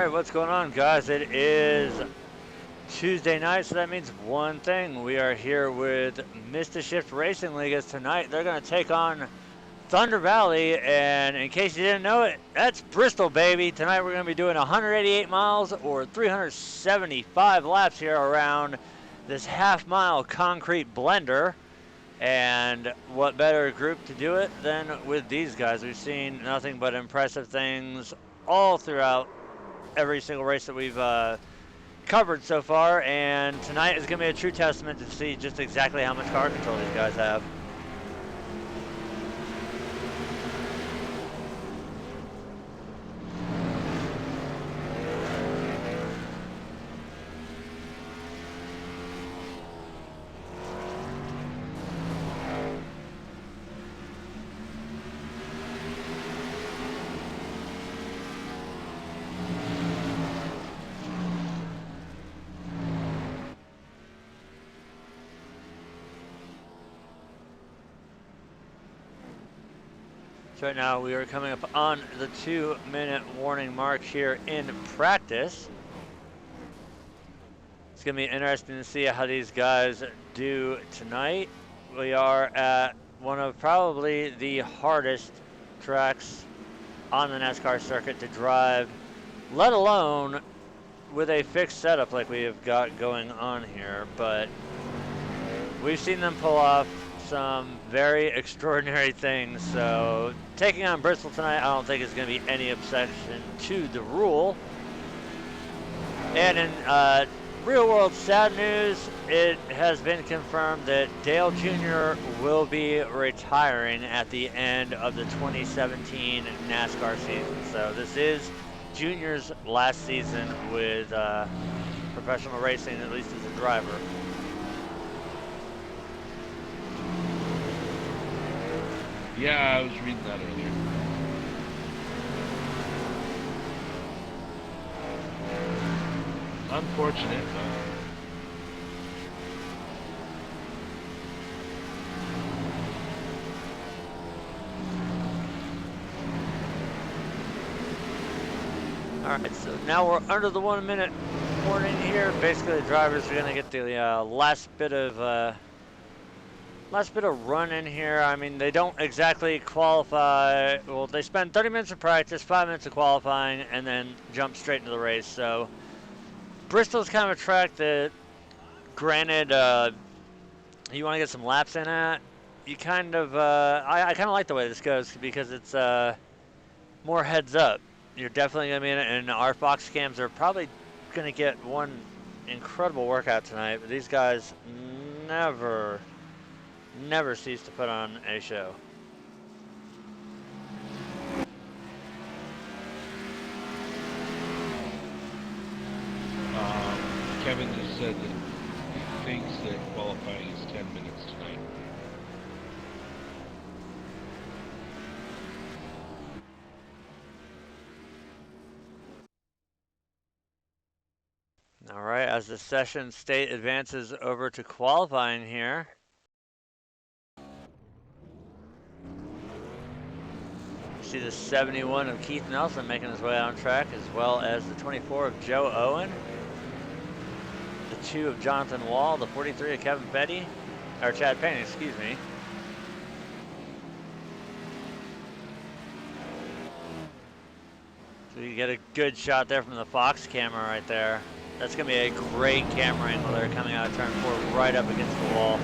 Alright, what's going on, guys? It is Tuesday night, so that means one thing. We are here with Mr. Shift Racing League as tonight they're going to take on Thunder Valley, and in case you didn't know it, that's Bristol, baby. Tonight we're going to be doing 188 miles or 375 laps here around this half-mile concrete blender. And what better group to do it than with these guys? We've seen nothing but impressive things all throughout every single race that we've covered so far, and tonight is going to be a true testament to see just exactly how much car control these guys have. So right now we are coming up on the 2-minute warning mark here in practice. It's going to be interesting to see how these guys do tonight. We are at one of probably the hardest tracks on the NASCAR circuit to drive, let alone with a fixed setup like we have got going on here. But we've seen them pull off some very extraordinary things, so taking on Bristol tonight I don't think is going to be any exception to the rule. And in real world sad news, it has been confirmed that Dale Jr. will be retiring at the end of the 2017 NASCAR season. So this is Jr.'s last season with professional racing, at least as a driver. Yeah, I was reading that earlier. Unfortunate. Alright, so now we're under the 1-minute warning here. Basically the drivers are going to get the last bit of run in here. I mean, they don't exactly qualify. Well, they spend 30 minutes of practice, 5 minutes of qualifying, and then jump straight into the race. So Bristol's kind of a track that, granted, you want to get some laps in at. You kind of, I kind of like the way this goes because it's more heads up. You're definitely going to be in it, and our box cams are probably going to get one incredible workout tonight. But these guys never cease to put on a show. Kevin just said that he thinks that qualifying is 10 minutes tonight. All right, as the session state advances over to qualifying here. See the 71 of Keith Nelson making his way on track, as well as the 24 of Joe Owen, the 2 of Jonathan Wall, the 43 of Kevin Petty, or Chad Payne, excuse me. So you get a good shot there from the Fox camera right there. That's going to be a great camera angle there coming out of turn 4 right up against the wall.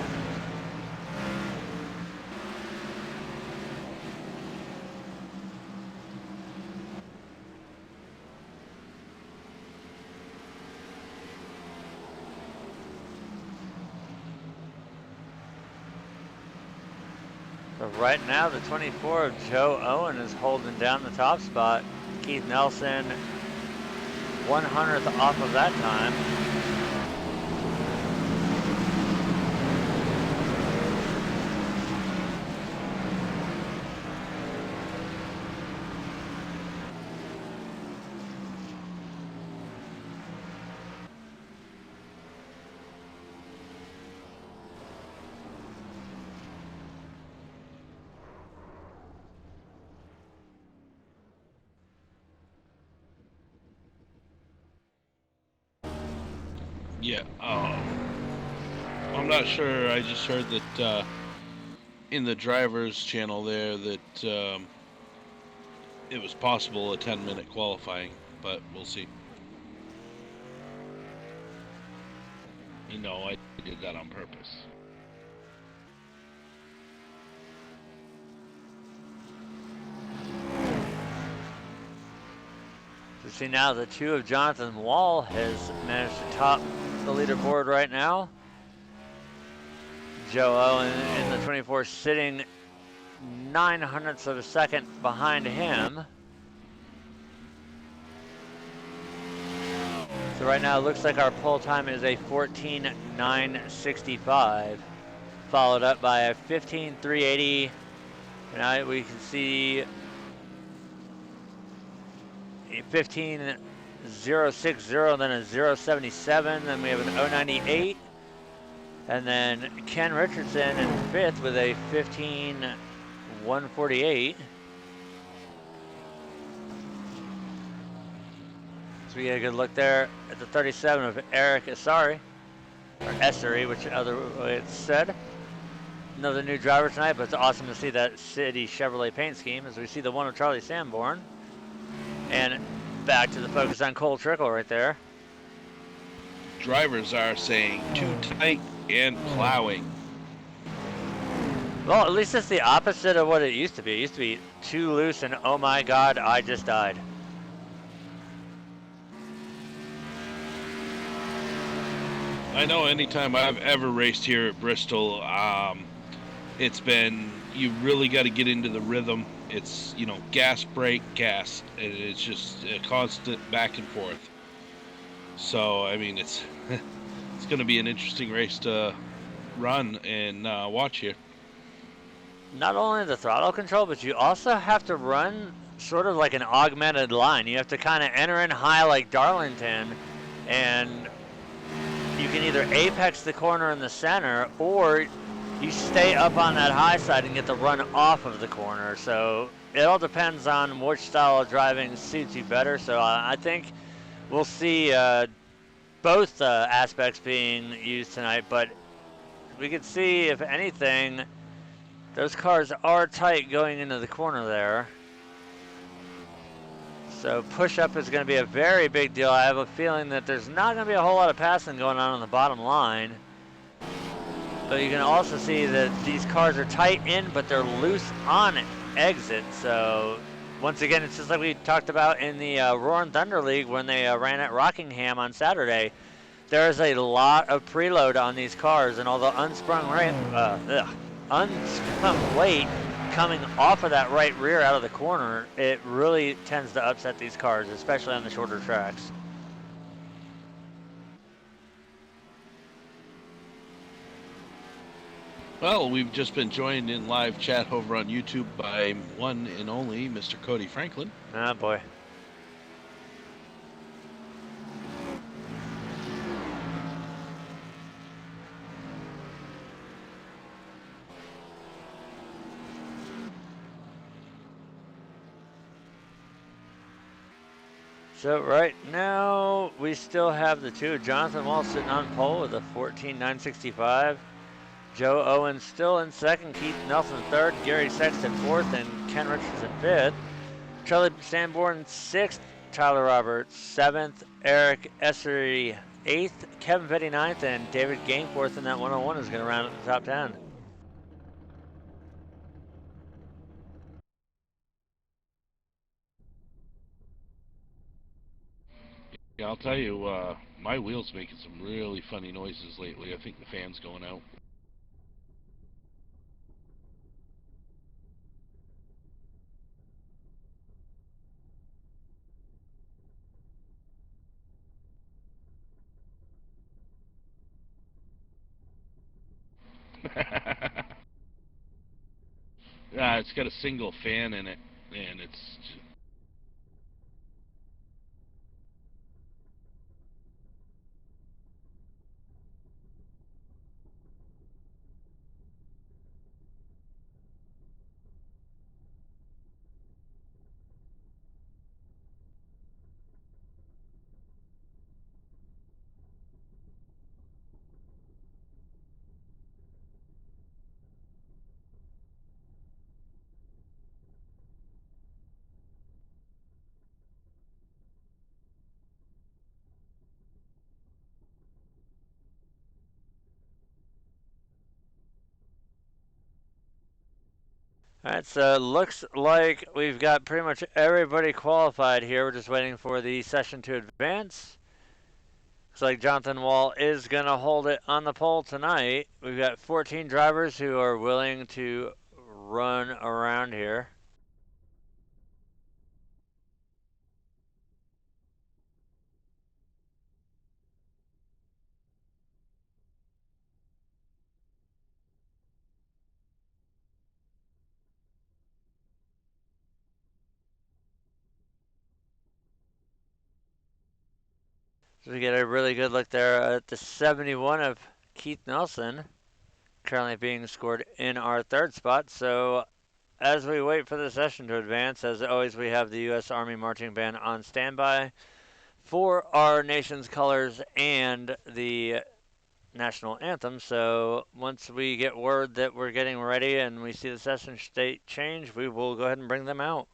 So right now, the 24 of Joe Owen is holding down the top spot. Keith Nelson, 100th off of that time. Yeah. I'm not sure. I just heard that in the driver's channel there that it was possible a 10-minute qualifying, but we'll see. You know, I did that on purpose. So see now the 2 of Jonathan Wall has managed to top the leaderboard right now. Joe Owen in the 24 sitting 900ths of a second behind him. So right now it looks like our pole time is a 14:09.65, followed up by a 15:380. And we can see a 15:060, then a 077, then we have an 098, and then Ken Richardson in 5th with a 15:148. So we get a good look there at the 37 of Eric Asari, or Essery, which other way it's said. Another new driver tonight, but it's awesome to see that City Chevrolet paint scheme as we see the 1 of Charlie Sanborn. And back to the focus on Cole Trickle right there. Drivers are saying too tight and plowing. Well, at least it's the opposite of what it used to be. It used to be too loose and oh my God, I just died. I know anytime I've ever raced here at Bristol, it's been, you really got to get into the rhythm. It's, you know, gas, brake, gas. And it's just a constant back and forth. So, I mean, it's it's going to be an interesting race to run and watch here. Not only the throttle control, but you also have to run sort of like an augmented line. You have to kind of enter in high like Darlington, and you can either apex the corner in the center, or you stay up on that high side and get the run off of the corner. So it all depends on which style of driving suits you better. So I think we'll see both aspects being used tonight, but we could see, if anything, those cars are tight going into the corner there. So push-up is going to be a very big deal. I have a feeling that there's not going to be a whole lot of passing going on the bottom line. But you can also see that these cars are tight in, but they're loose on exit. So once again, it's just like we talked about in the Roaring Thunder League when they ran at Rockingham on Saturday. There's a lot of preload on these cars, and although unsprung weight coming off of that right rear out of the corner, it really tends to upset these cars, especially on the shorter tracks. Well, we've just been joined in live chat over on YouTube by one and only Mr. Cody Franklin. Ah, boy. So right now, we still have the 2 of Jonathan Wall sitting on pole with a 14.965. Joe Owens still in 2nd, Keith Nelson 3rd, Gary Sexton 4th, and Ken Richardson 5th. Charlie Sanborn 6th, Tyler Roberts 7th, Eric Essery 8th, Kevin Petty 9th, and David Gainforth in that 101 is going to round up the top 10. Yeah, I'll tell you, my wheel's making some really funny noises lately. I think the fan's going out. It's got a single fan in it, and it's... All right, so it looks like we've got pretty much everybody qualified here. We're just waiting for the session to advance. Looks like Jonathan Wall is going to hold it on the pole tonight. We've got 14 drivers who are willing to run around here. So we get a really good look there at the 71 of Keith Nelson, currently being scored in our third spot. So as we wait for the session to advance, as always, we have the U.S. Army Marching Band on standby for our nation's colors and the national anthem. So once we get word that we're getting ready and we see the session state change, we will go ahead and bring them out.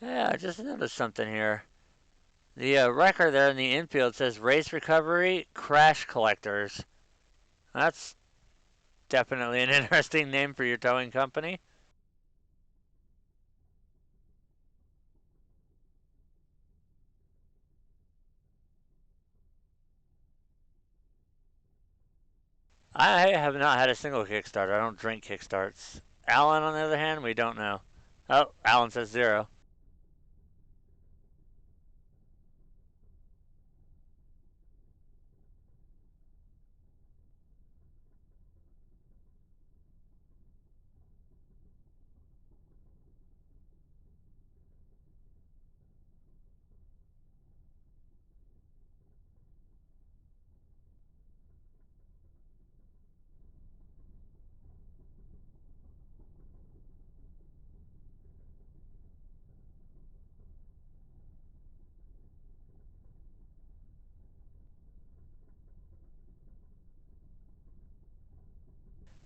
Yeah, I just noticed something here. The record there in the infield says race recovery crash collectors. That's definitely an interesting name for your towing company. I have not had a single Kickstarter. I don't drink Kickstarts. Alan, on the other hand, we don't know. Oh, Alan says 0.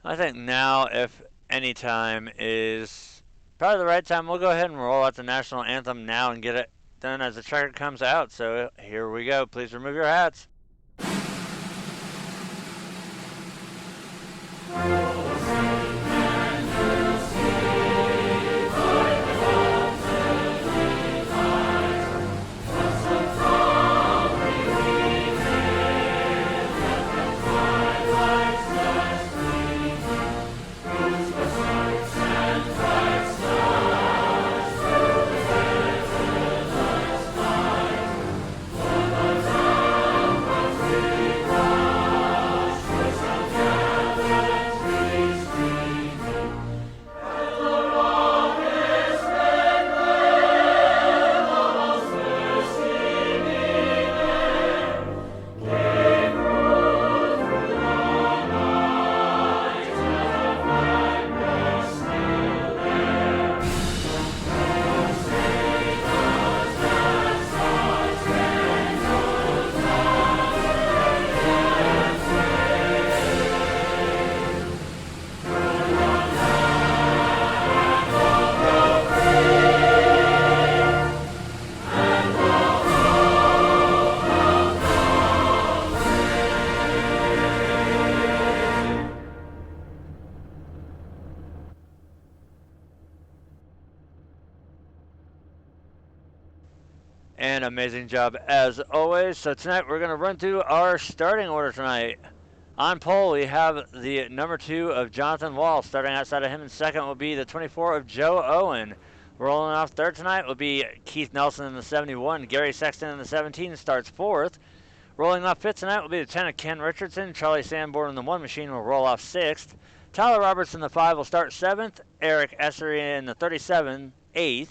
I think now, if any time is probably the right time, we'll go ahead and roll out the national anthem now and get it done as the checkered comes out. So here we go. Please remove your hats. And amazing job as always. So tonight we're going to run through our starting order tonight. On pole, we have the number 2 of Jonathan Wall. Starting outside of him in second will be the 24 of Joe Owen. Rolling off third tonight will be Keith Nelson in the 71. Gary Sexton in the 17 starts fourth. Rolling off fifth tonight will be Lieutenant Ken Richardson. Charlie Sanborn in the 1 machine will roll off 6th. Tyler Roberts in the 5 will start 7th. Eric Essery in the 37, 8th.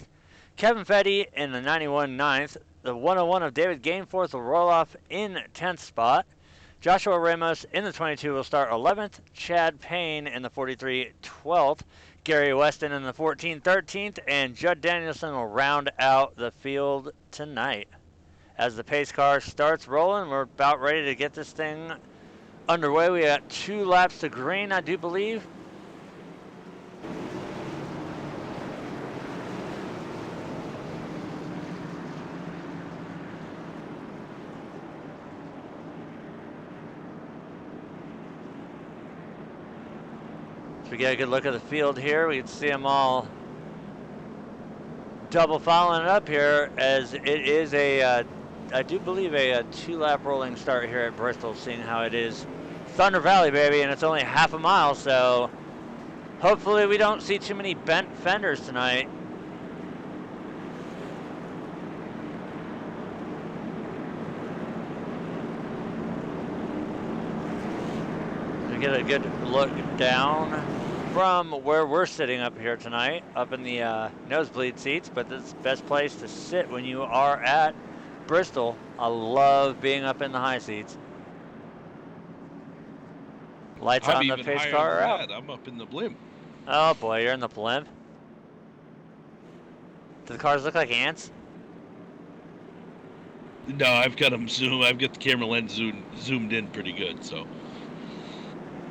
Kevin Fetty in the 91, 9th. The 101 of David Gainforth will roll off in 10th spot. Joshua Ramos in the 22 will start 11th. Chad Payne in the 43, 12th. Gary Weston in the 14, 13th. And Judd Danielson will round out the field tonight. As the pace car starts rolling, we're about ready to get this thing underway. We got 2 laps to green, I do believe. So we get a good look at the field here. We can see them all double following it up here, as it is a I do believe a 2-lap rolling start here at Bristol, seeing how it is Thunder Valley, baby, and it's only half a mile, so hopefully we don't see too many bent fenders tonight. We get a good look down from where we're sitting up here tonight, up in the nosebleed seats, but this is the best place to sit when you are at Bristol. I love being up in the high seats. Lights on the pace car out. I'm up in the blimp. Oh boy, you're in the blimp. Do the cars look like ants? No, I've got them zoomed. I've got the camera lens zoomed in pretty good, so.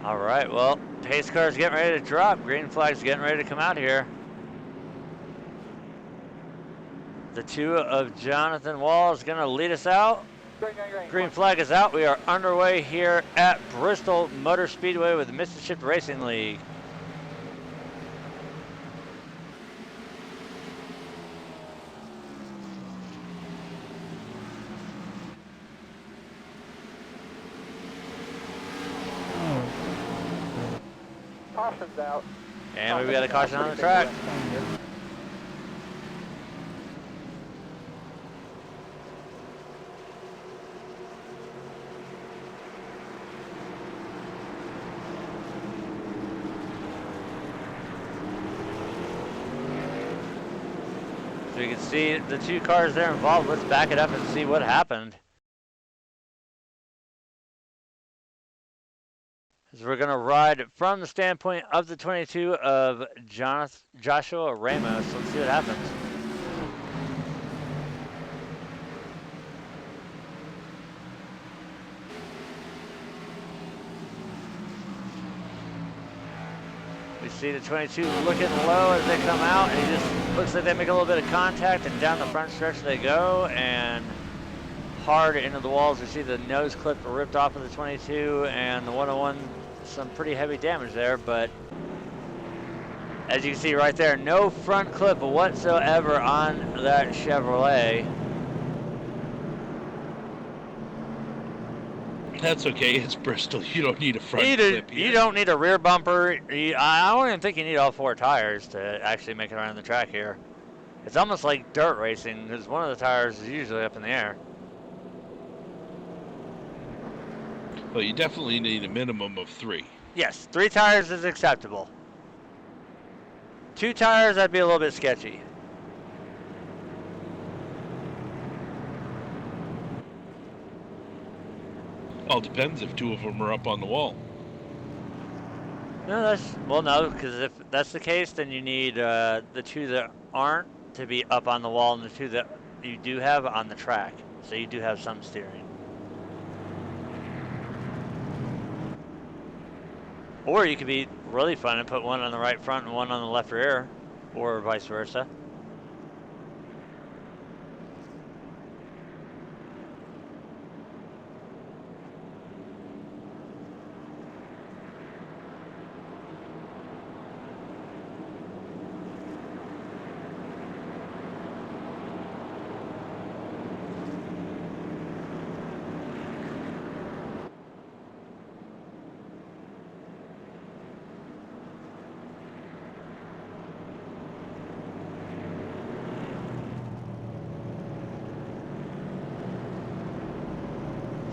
All right, well, pace car's getting ready to drop. Green flag's getting ready to come out here. The 2 of Jonathan Wall is going to lead us out. Green flag is out. We are underway here at Bristol Motor Speedway with the Mississippi Racing League. Caution's out. And we've got a caution on the track. So you can see the 2 cars there involved. Let's back it up and see what happened. As we're going to ride from the standpoint of the 22 of Joshua Ramos. Let's see what happens. We see the 22 looking low as they come out, and he just looks like they make a little bit of contact, and down the front stretch they go, and hard into the walls. We see the nose clip ripped off of the 22, and the 101, some pretty heavy damage there, but as you can see right there, no front clip whatsoever on that Chevrolet. That's okay, it's Bristol. You don't need a front clip here. You don't need a rear bumper. I don't even think you need all 4 tires to actually make it around the track here. It's almost like dirt racing, because one of the tires is usually up in the air. Well, you definitely need a minimum of 3. Yes, 3 tires is acceptable. 2 tires, that'd be a little bit sketchy. All depends if 2 of them are up on the wall. No, no, because if that's the case, then you need the 2 that aren't to be up on the wall, and the 2 that you do have on the track. So you do have some steering. Or you could be really fun and put 1 on the right front and 1 on the left rear, or vice versa.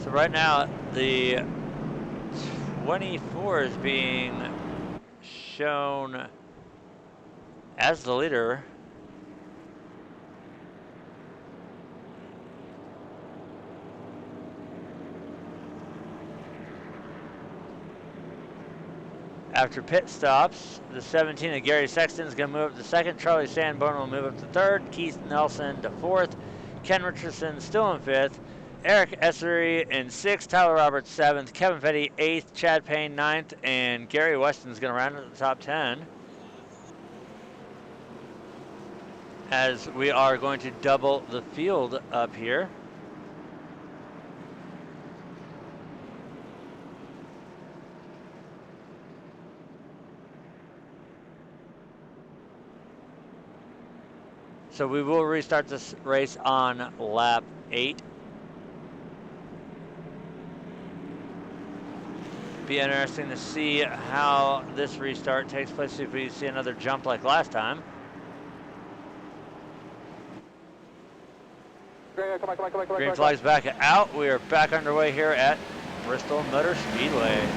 So right now, the 24 is being shown as the leader. After pit stops, the 17 of Gary Sexton is going to move up to second. Charlie Sanborn will move up to third. Keith Nelson to fourth. Ken Richardson still in fifth. Eric Essery in sixth. Tyler Roberts seventh. Kevin Fetty eighth. Chad Payne ninth. And Gary Weston is going to round out the top 10. As we are going to double the field up here. So we will restart this race on lap 8. Be interesting to see how this restart takes place, see if we see another jump like last time. Green flag's back out. We are back underway here at Bristol Motor Speedway.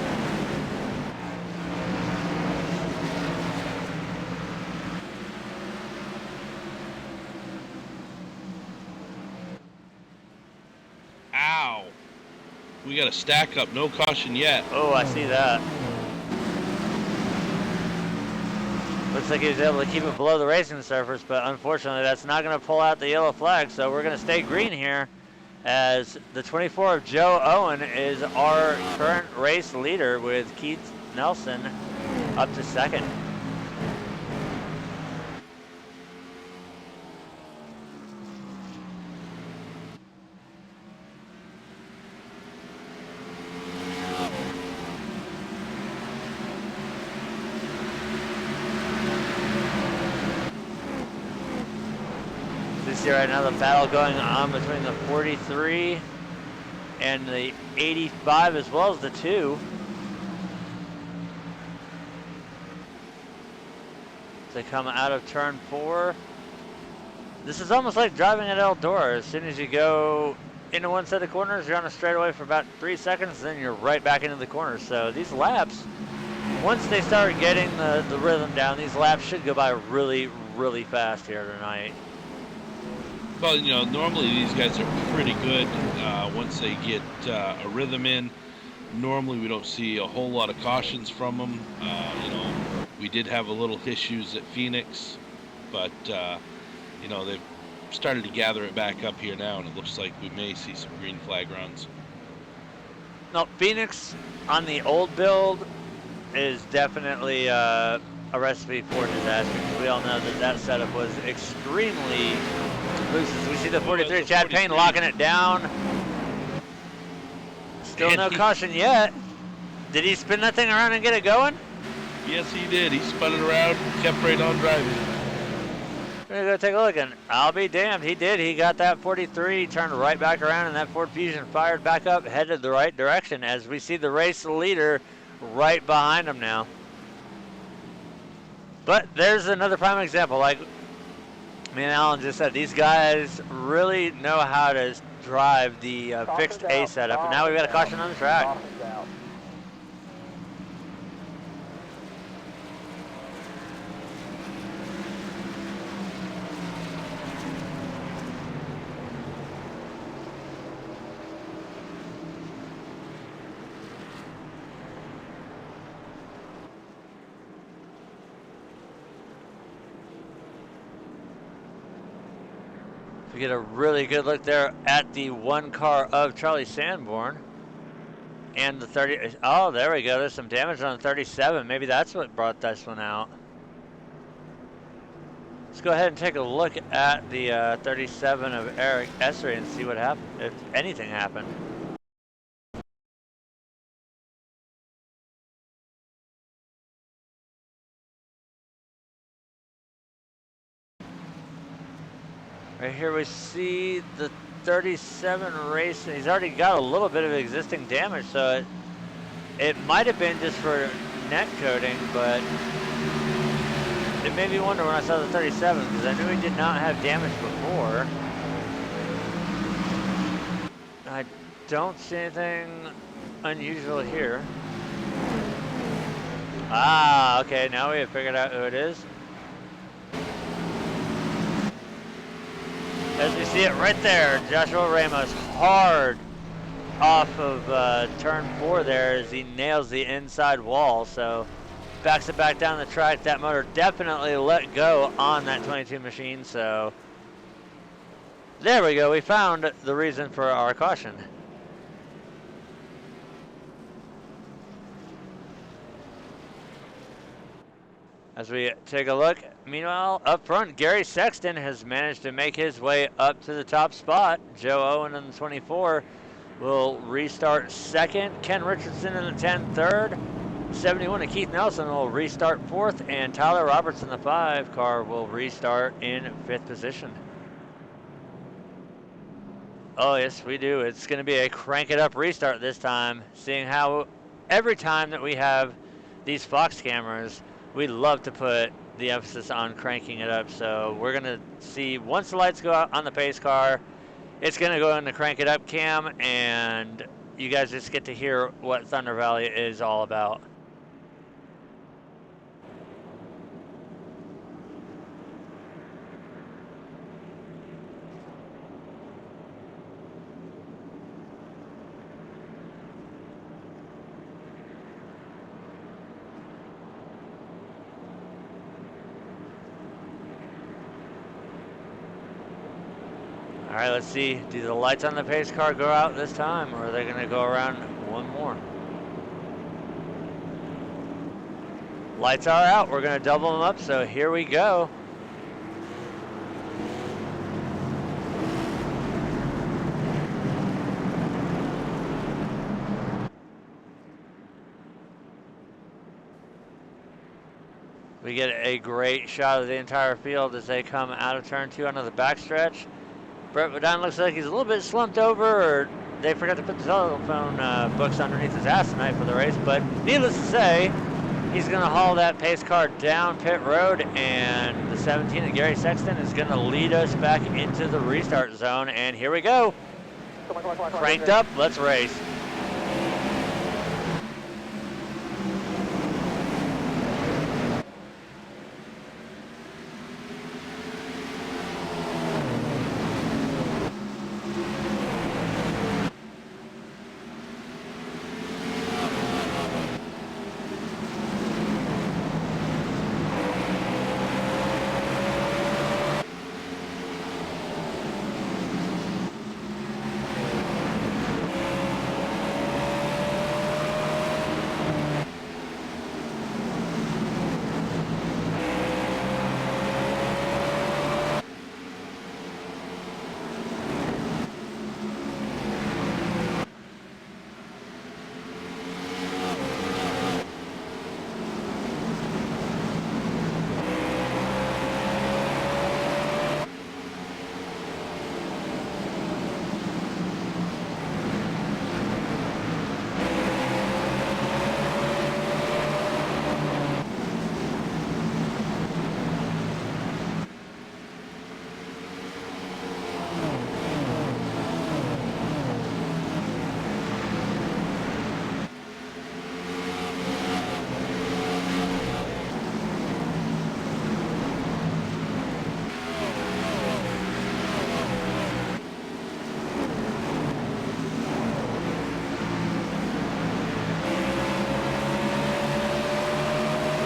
Ow. We got a stack up, no caution yet. Oh, I see that. Looks like he was able to keep it below the racing surface, but unfortunately that's not going to pull out the yellow flag, so we're going to stay green here as the 24 of Joe Owen is our current race leader with Keith Nelson up to second. See right now the battle going on between the 43 and the 85 as well as the 2. They come out of turn 4. This is almost like driving at Eldora. As soon as you go into one set of corners, you're on a straightaway for about 3 seconds, then you're right back into the corners. So these laps, once they start getting the rhythm down, these laps should go by really, really fast here tonight. Well, you know, normally these guys are pretty good once they get a rhythm in. Normally we don't see a whole lot of cautions from them. You know, we did have a little issues at Phoenix, but, you know, they've started to gather it back up here now, and it looks like we may see some green flag runs. No, Phoenix on the old build is definitely a recipe for disaster, because we all know that that setup was extremely loose. As we see the 43, Chad Payne locking it down. Still no caution yet. Did he spin that thing around and get it going? Yes, he did. He spun it around, kept right on driving. We're gonna go take a look, and I'll be damned, he did. He got that 43, turned right back around, and that Ford Fusion fired back up, headed the right direction, as we see the race leader right behind him now. But there's another prime example. Like me and Alan just said, these guys really know how to drive the fixed A setup, and now we've got a caution on the track. We get a really good look there at the one car of Charlie Sanborn and the 30. Oh, there we go. There's some damage on the 37. Maybe that's what brought this one out. Let's go ahead and take a look at the 37 of Eric Essery and see what happened, if anything happened. Right here we see the 37 race. He's already got a little bit of existing damage, so it might have been just for net coating, but it made me wonder when I saw the 37, because I knew he did not have damage before. I don't see anything unusual here. Ah, okay, now we have figured out who it is. As we see it right there, Joshua Ramos hard off of turn 4 there as he nails the inside wall. So backs it back down the track. That motor definitely let go on that 22 machine. So there we go. We found the reason for our caution. As we take a look, meanwhile, up front, Gary Sexton has managed to make his way up to the top spot. Joe Owen in the 24 will restart second. Ken Richardson in the 10, third. 71 and Keith Nelson will restart fourth, and Tyler Roberts in the 5 car will restart in 5th position. Oh yes, we do. It's going to be a crank it up restart this time, seeing how every time that we have these Fox cameras, we love to put the emphasis on cranking it up. So we're going to see once the lights go out on the pace car, it's going to go in the crank it up cam, and you guys just get to hear what Thunder Valley is all about. All right, let's see. Do the lights on the pace car go out this time, or are they going to go around one more? Lights are out. We're going to double them up, so here we go. We get a great shot of the entire field as they come out of turn 2 onto the backstretch. Brett Bodine looks like he's a little bit slumped over, or they forgot to put the telephone books underneath his ass tonight for the race. But needless to say, he's going to haul that pace car down pit road, and the 17 of Gary Sexton is going to lead us back into the restart zone. And here we go. Cranked up, let's race.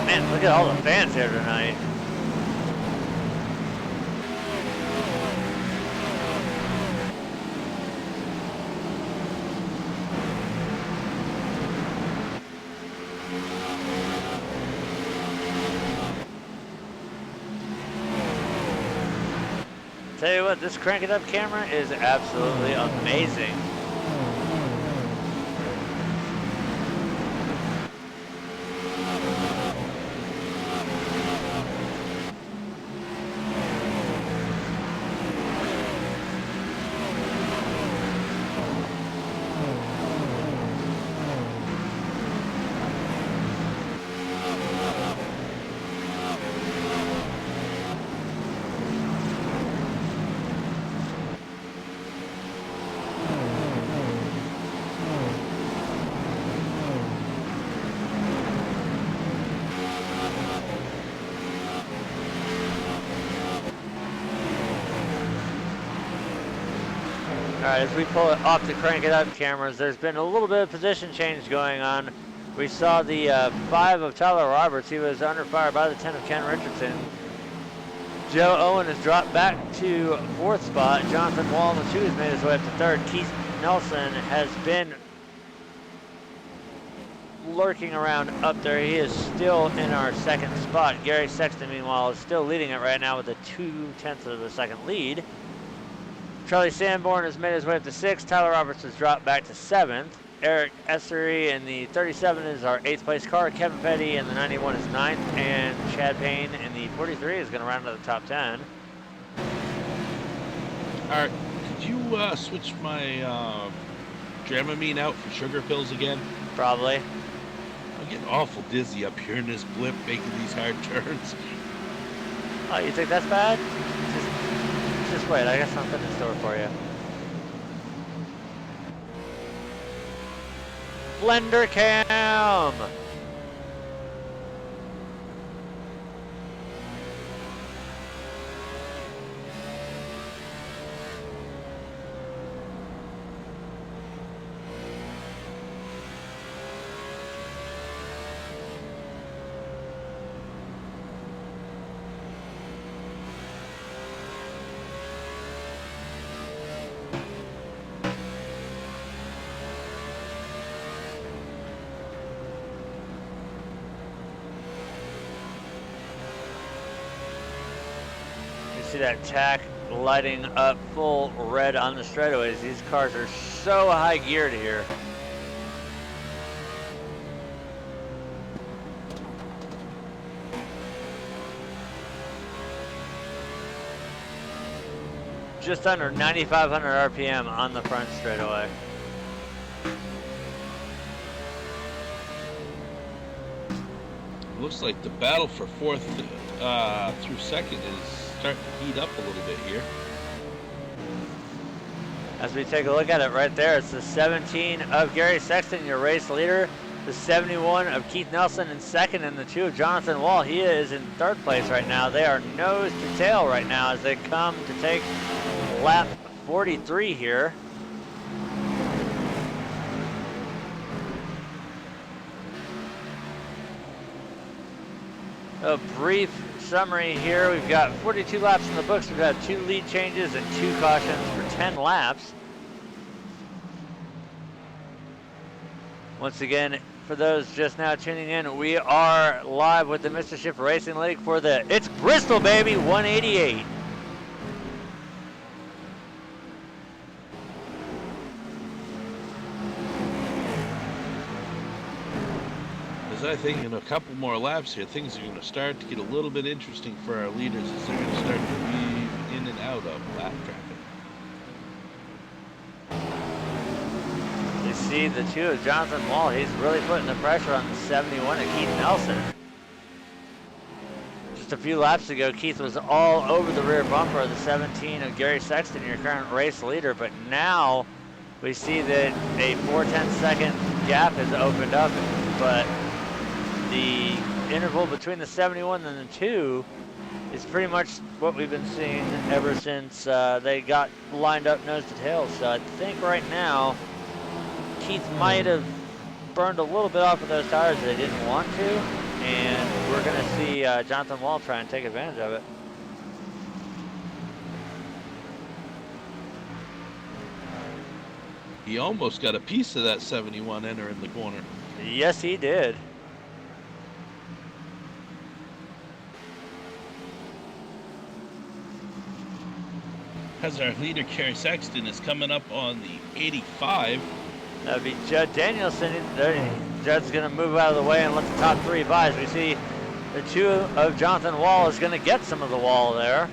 Man, look at all the fans here tonight. Tell you what, this crank it up camera is absolutely amazing. right, as we pull it off the Crank It Up cameras, there's been a little bit of position change going on. We saw the 5 of Tyler Roberts. He was under fire by the 10 of Ken Richardson. Joe Owen has dropped back to 4th spot. Jonathan Wall in the 2 has made his way up to 3rd. Keith Nelson has been lurking around up there. He is still in our 2nd spot. Gary Sexton, meanwhile, is still leading it right now with a 0.2 of a second lead. Charlie Sanborn has made his way up to 6th. Tyler Roberts has dropped back to 7th. Eric Essery in the 37 is our 8th place car. Kevin Petty in the 91 is 9th. And Chad Payne in the 43 is going to round out the top 10. All right, could you switch my Dramamine out for sugar pills again? Probably. I'm getting awful dizzy up here in this blip making these hard turns. Oh, you think that's bad? Just wait, I got something in store for you. Blender Cam! See that tack lighting up full red on the straightaways. These cars are so high geared here. Just under 9,500 RPM on the front straightaway. Looks like the battle for 4th through 2nd is starting to heat up a little bit here. As we take a look at it right there, it's the 17 of Gary Sexton, your race leader. The 71 of Keith Nelson in 2nd, and the 2 of Jonathan Wall. He is in 3rd place right now. They are nose to tail right now as they come to take lap 43 here. A brief summary here. We've got 42 laps in the books. We've had 2 lead changes and 2 cautions for 10 laps. Once again, for those just now tuning in, we are live with the Mr. Shift Racing League for the It's Bristol, baby, 188. I think in a couple more laps here, things are going to start to get a little bit interesting for our leaders as they're going to start to weave in and out of lap traffic. You see the 2 of Jonathan Wall. He's really putting the pressure on the 71 of Keith Nelson. Just a few laps ago, Keith was all over the rear bumper of the 17 of Gary Sexton, your current race leader, but now we see that a 4/10-second gap has opened up, but the interval between the 71 and the 2 is pretty much what we've been seeing ever since they got lined up nose to tail. So I think right now, Keith might have burned a little bit off of those tires that they didn't want to, and we're going to see Jonathan Wall try and take advantage of it. He almost got a piece of that 71 entering the corner. Yes, he did. Because our leader, Gary Sexton, is coming up on the 85. That would be Judd Danielson. Judd's going to move out of the way and let the top 3 by. As we see the 2 of Jonathan Wall is going to get some of the wall there.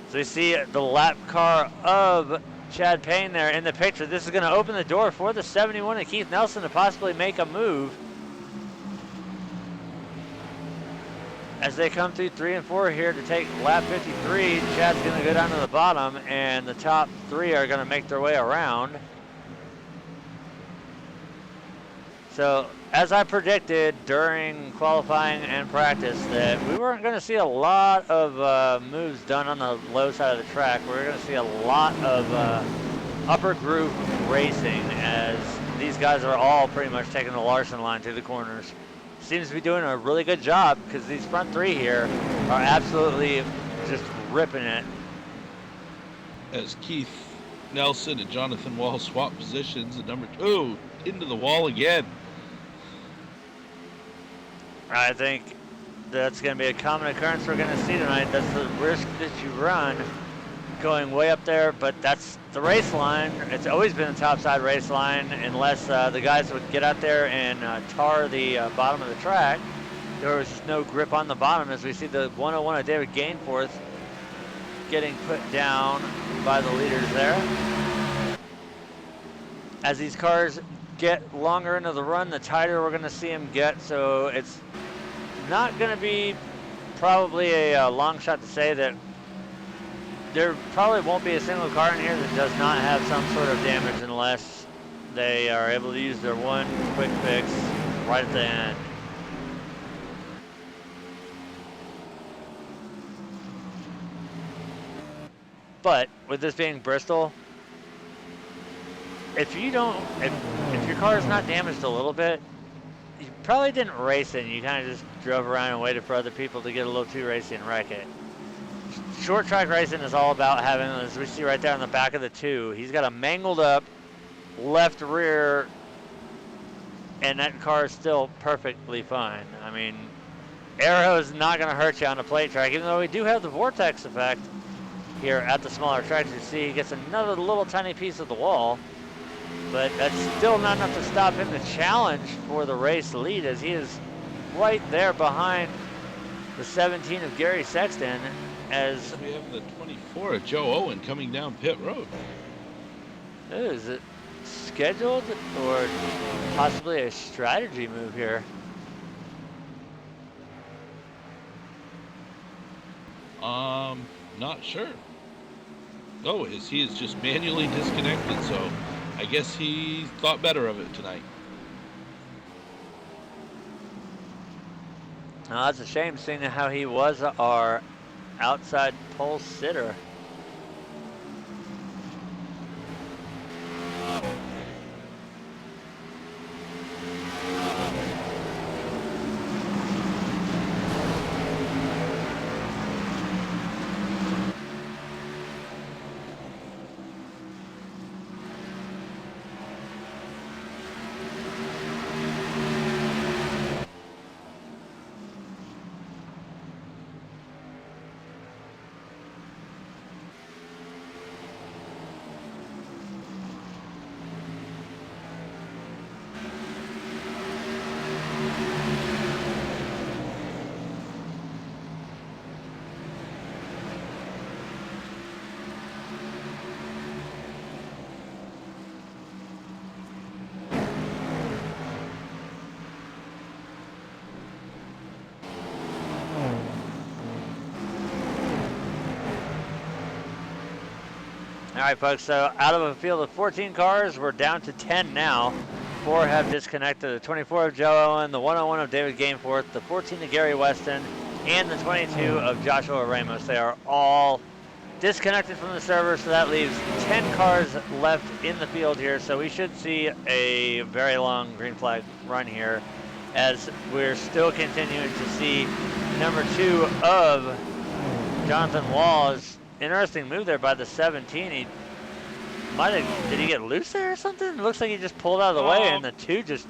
So you see the lap car of Chad Payne there in the picture. This is going to open the door for the 71 of Keith Nelson to possibly make a move. as they come through 3 and 4 here to take lap 53, Chad's going to go down to the bottom, and the top 3 are going to make their way around. So, as I predicted during qualifying and practice, that we weren't going to see a lot of moves done on the low side of the track. We're going to see a lot of upper groove racing, as these guys are all pretty much taking the Larson line through the corners. Seems to be doing a really good job, because these front 3 here are absolutely just ripping it. As Keith Nelson and Jonathan Wall swap positions at number 2 into the wall again. I think that's going to be a common occurrence we're going to see tonight. That's the risk that you run, going way up there, but that's the race line. It's always been a topside race line, unless the guys would get out there and tar the bottom of the track. There was just no grip on the bottom, as we see the 101 of David Gainforth getting put down by the leaders there. As these cars get longer into the run, the tighter we're going to see them get, so it's not going to be probably a long shot to say that there probably won't be a single car in here that does not have some sort of damage, unless they are able to use their one quick fix right at the end. But with this being Bristol, if your car is not damaged a little bit, you probably didn't race it. You kind of just drove around and waited for other people to get a little too racy and wreck it. Short track racing is all about having, as we see right there on the back of the 2, he's got a mangled up left rear, and that car is still perfectly fine. I mean, aero is not going to hurt you on a plate track, even though we do have the vortex effect here at the smaller tracks. You see he gets another little tiny piece of the wall, but that's still not enough to stop him to challenge for the race lead, as he is right there behind the 17 of Gary Sexton. As we have the 24 of Joe Owen coming down pit road. Is it scheduled or possibly a strategy move here? Not sure. Oh, he is just manually disconnected, so I guess he thought better of it tonight. Now, that's a shame, seeing how he was our outside pole sitter. All right, folks, so out of a field of 14 cars, we're down to 10 now. 4 have disconnected. The 24 of Joe Owen, the 101 of David Gainforth, the 14 of Gary Weston, and the 22 of Joshua Ramos. They are all disconnected from the server, so that leaves 10 cars left in the field here. So we should see a very long green flag run here, as we're still continuing to see number 2 of Jonathan Wall's. Interesting move there by the 17. He might have, did he get loose there or something? It looks like he just pulled out of the way, and the 2 just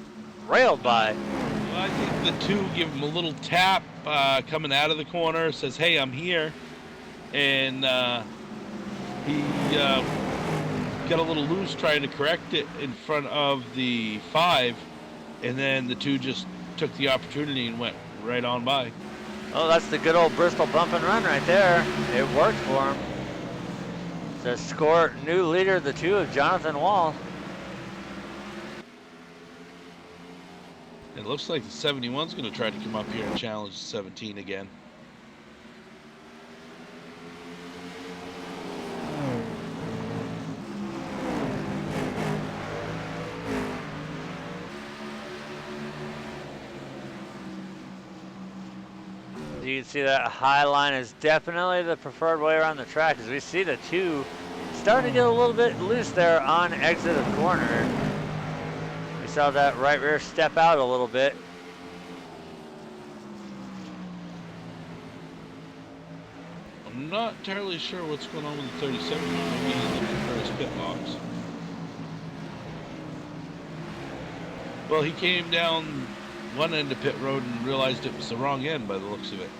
railed by. Well, I think the 2 give him a little tap coming out of the corner, says, hey, I'm here. And he got a little loose trying to correct it in front of the 5, and then the 2 just took the opportunity and went right on by. Oh, that's the good old Bristol bump and run right there. It worked for him. To score new leader, the 2 of Jonathan Wall. It looks like the 71's going to try to come up here and challenge the 17 again. You can see that high line is definitely the preferred way around the track, as we see the two starting to get a little bit loose there on exit of corner. We saw that right rear step out a little bit. I'm not entirely sure what's going on with the 37. Maybe he's looking for his pit box. Well, he came down one end of pit road and realized it was the wrong end by the looks of it.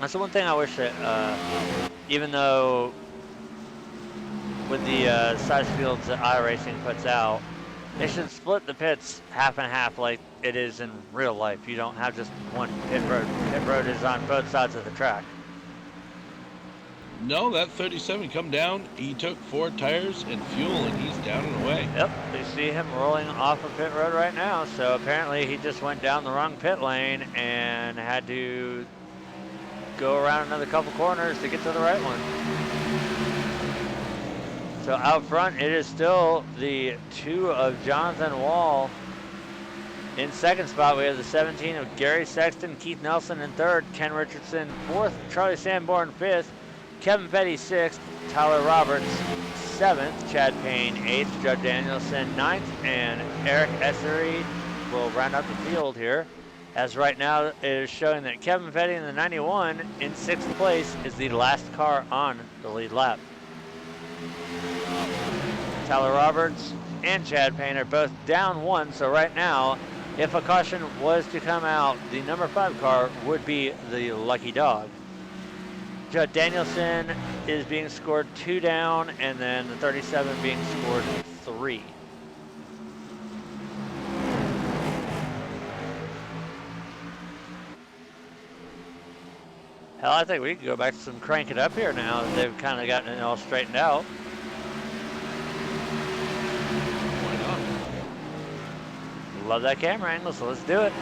That's the one thing I wish that, even though with the size fields that iRacing puts out, they should split the pits half and half like it is in real life. You don't have just one pit road. Pit road is on both sides of the track. No, that 37 come down, he took 4 tires and fuel, and he's down and away. Yep, you see him rolling off of pit road right now, so apparently he just went down the wrong pit lane and had to go around another couple corners to get to the right one. So out front, it is still the 2 of Jonathan Wall. In second spot, we have the 17 of Gary Sexton, Keith Nelson in third, Ken Richardson fourth, Charlie Sanborn fifth, Kevin Petty sixth, Tyler Roberts seventh, Chad Payne eighth, Judd Danielson ninth, and Eric Essery will round out the field here. As right now it is showing that Kevin Petty in the 91 in sixth place is the last car on the lead lap. Tyler Roberts and Chad Payne are both down 1, so right now, if a caution was to come out, the number 5 car would be the lucky dog. Judd Danielson is being scored 2 down, and then the 37 being scored 3. Hell, I think we can go back to some crank it up here now that they've kind of gotten it all straightened out. Love that camera angle, so let's do it.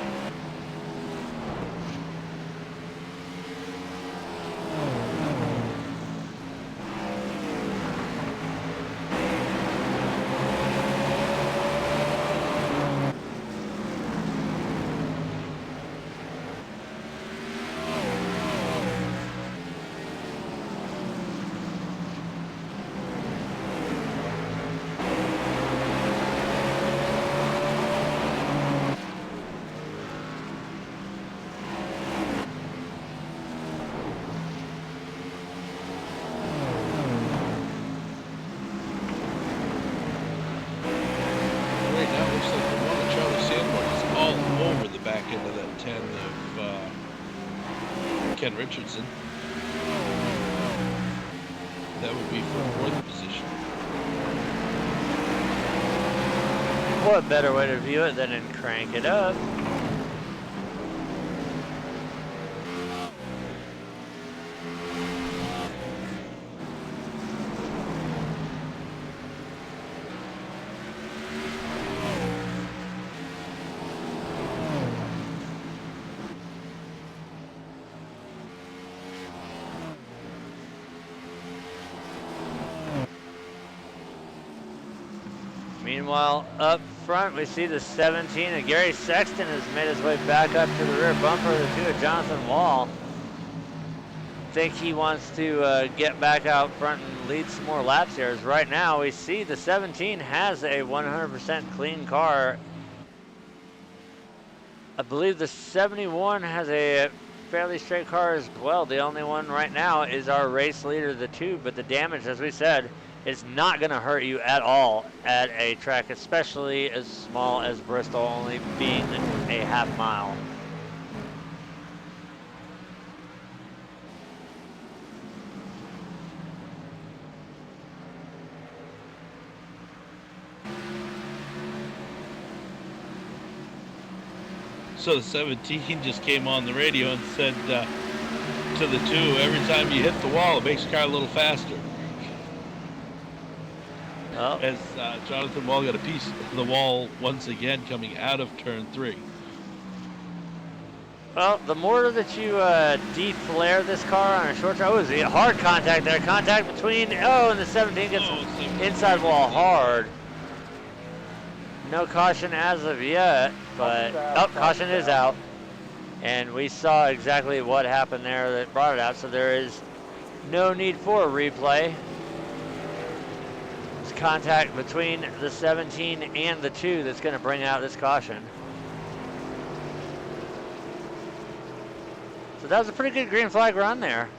Ken Richardson. That would be for 4th position. What better way to view it than in crank it up? Meanwhile, up front, we see the 17 of Gary Sexton has made his way back up to the rear bumper of the 2 of Jonathan Wall. I think he wants to get back out front and lead some more laps here. As right now, we see the 17 has a 100% clean car. I believe the 71 has a fairly straight car as well. The only one right now is our race leader, the 2, but the damage, as we said, it's not going to hurt you at all at a track, especially as small as Bristol, only being a half mile. So the 17 just came on the radio and said to the 2, every time you hit the wall, it makes your car a little faster. Oh. As Jonathan Wall got a piece of the wall once again coming out of turn 3. Well, the more that you deflare this car on a short track, oh, a hard contact there. Contact between, and the 17 gets inside wall hard. No caution as of yet, but, caution is out. And we saw exactly what happened there that brought it out, so there is no need for a replay. It's contact between the 17 and the 2 that's going to bring out this caution. So that was a pretty good green flag run there.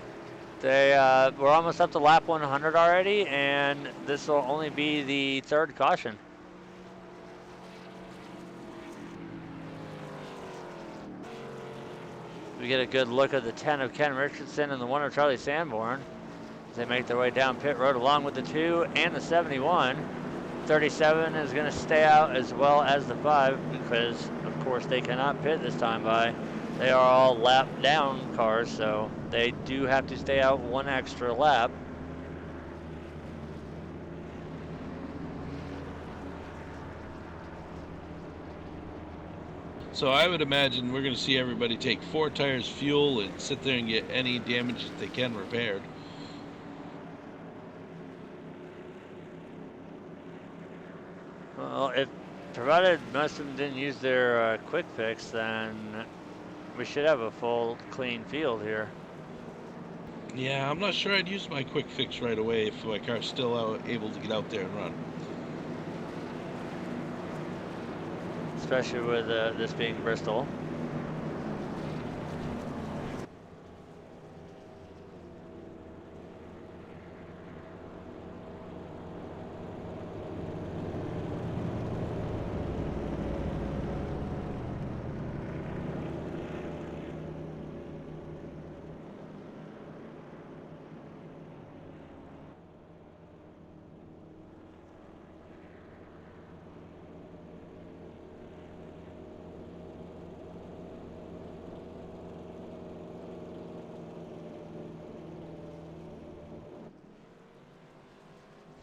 They were almost up to lap 100 already, and this will only be the third caution. We get a good look at the 10 of Ken Richardson and the 1 of Charlie Sanborn as they make their way down pit road along with the 2 and the 71. 37 is going to stay out as well as the 5 because, of course, they cannot pit this time by. They are all lap down cars, so they do have to stay out one extra lap. So I would imagine we're going to see everybody take 4 tires fuel and sit there and get any damage that they can repaired. Well, if provided most of them didn't use their quick fix, then we should have a full clean field here. Yeah, I'm not sure I'd use my quick fix right away if my car's still able to get out there and run. Especially with this being Bristol.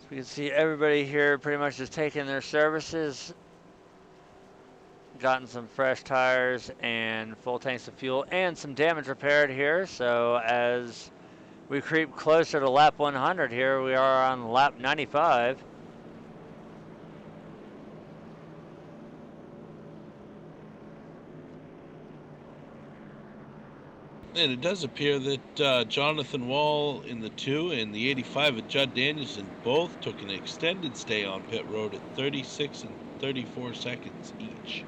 We can see everybody here pretty much just taking their services, gotten some fresh tires and full tanks of fuel and some damage repaired here. So as we creep closer to lap 100 here, we are on lap 95. And it does appear that Jonathan Wall in the 2 and the 85 of Judd Danielson both took an extended stay on pit road at 36 and 34 seconds each.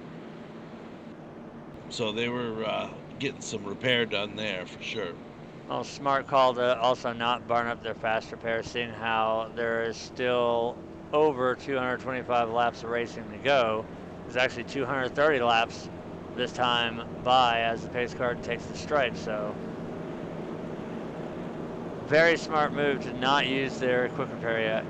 So they were getting some repair done there for sure. Well, smart call to also not burn up their fast repairs, seeing how there is still over 225 laps of racing to go. There's actually 230 laps this time by as the pace car takes the stripe, so very smart move to not use their quick repair yet.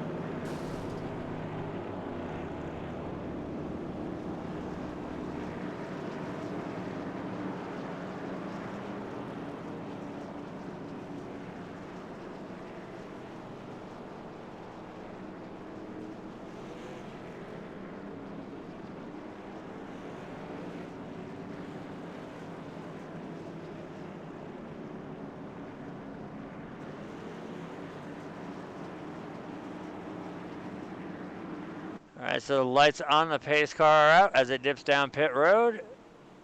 All right, so the lights on the pace car are out as it dips down pit road.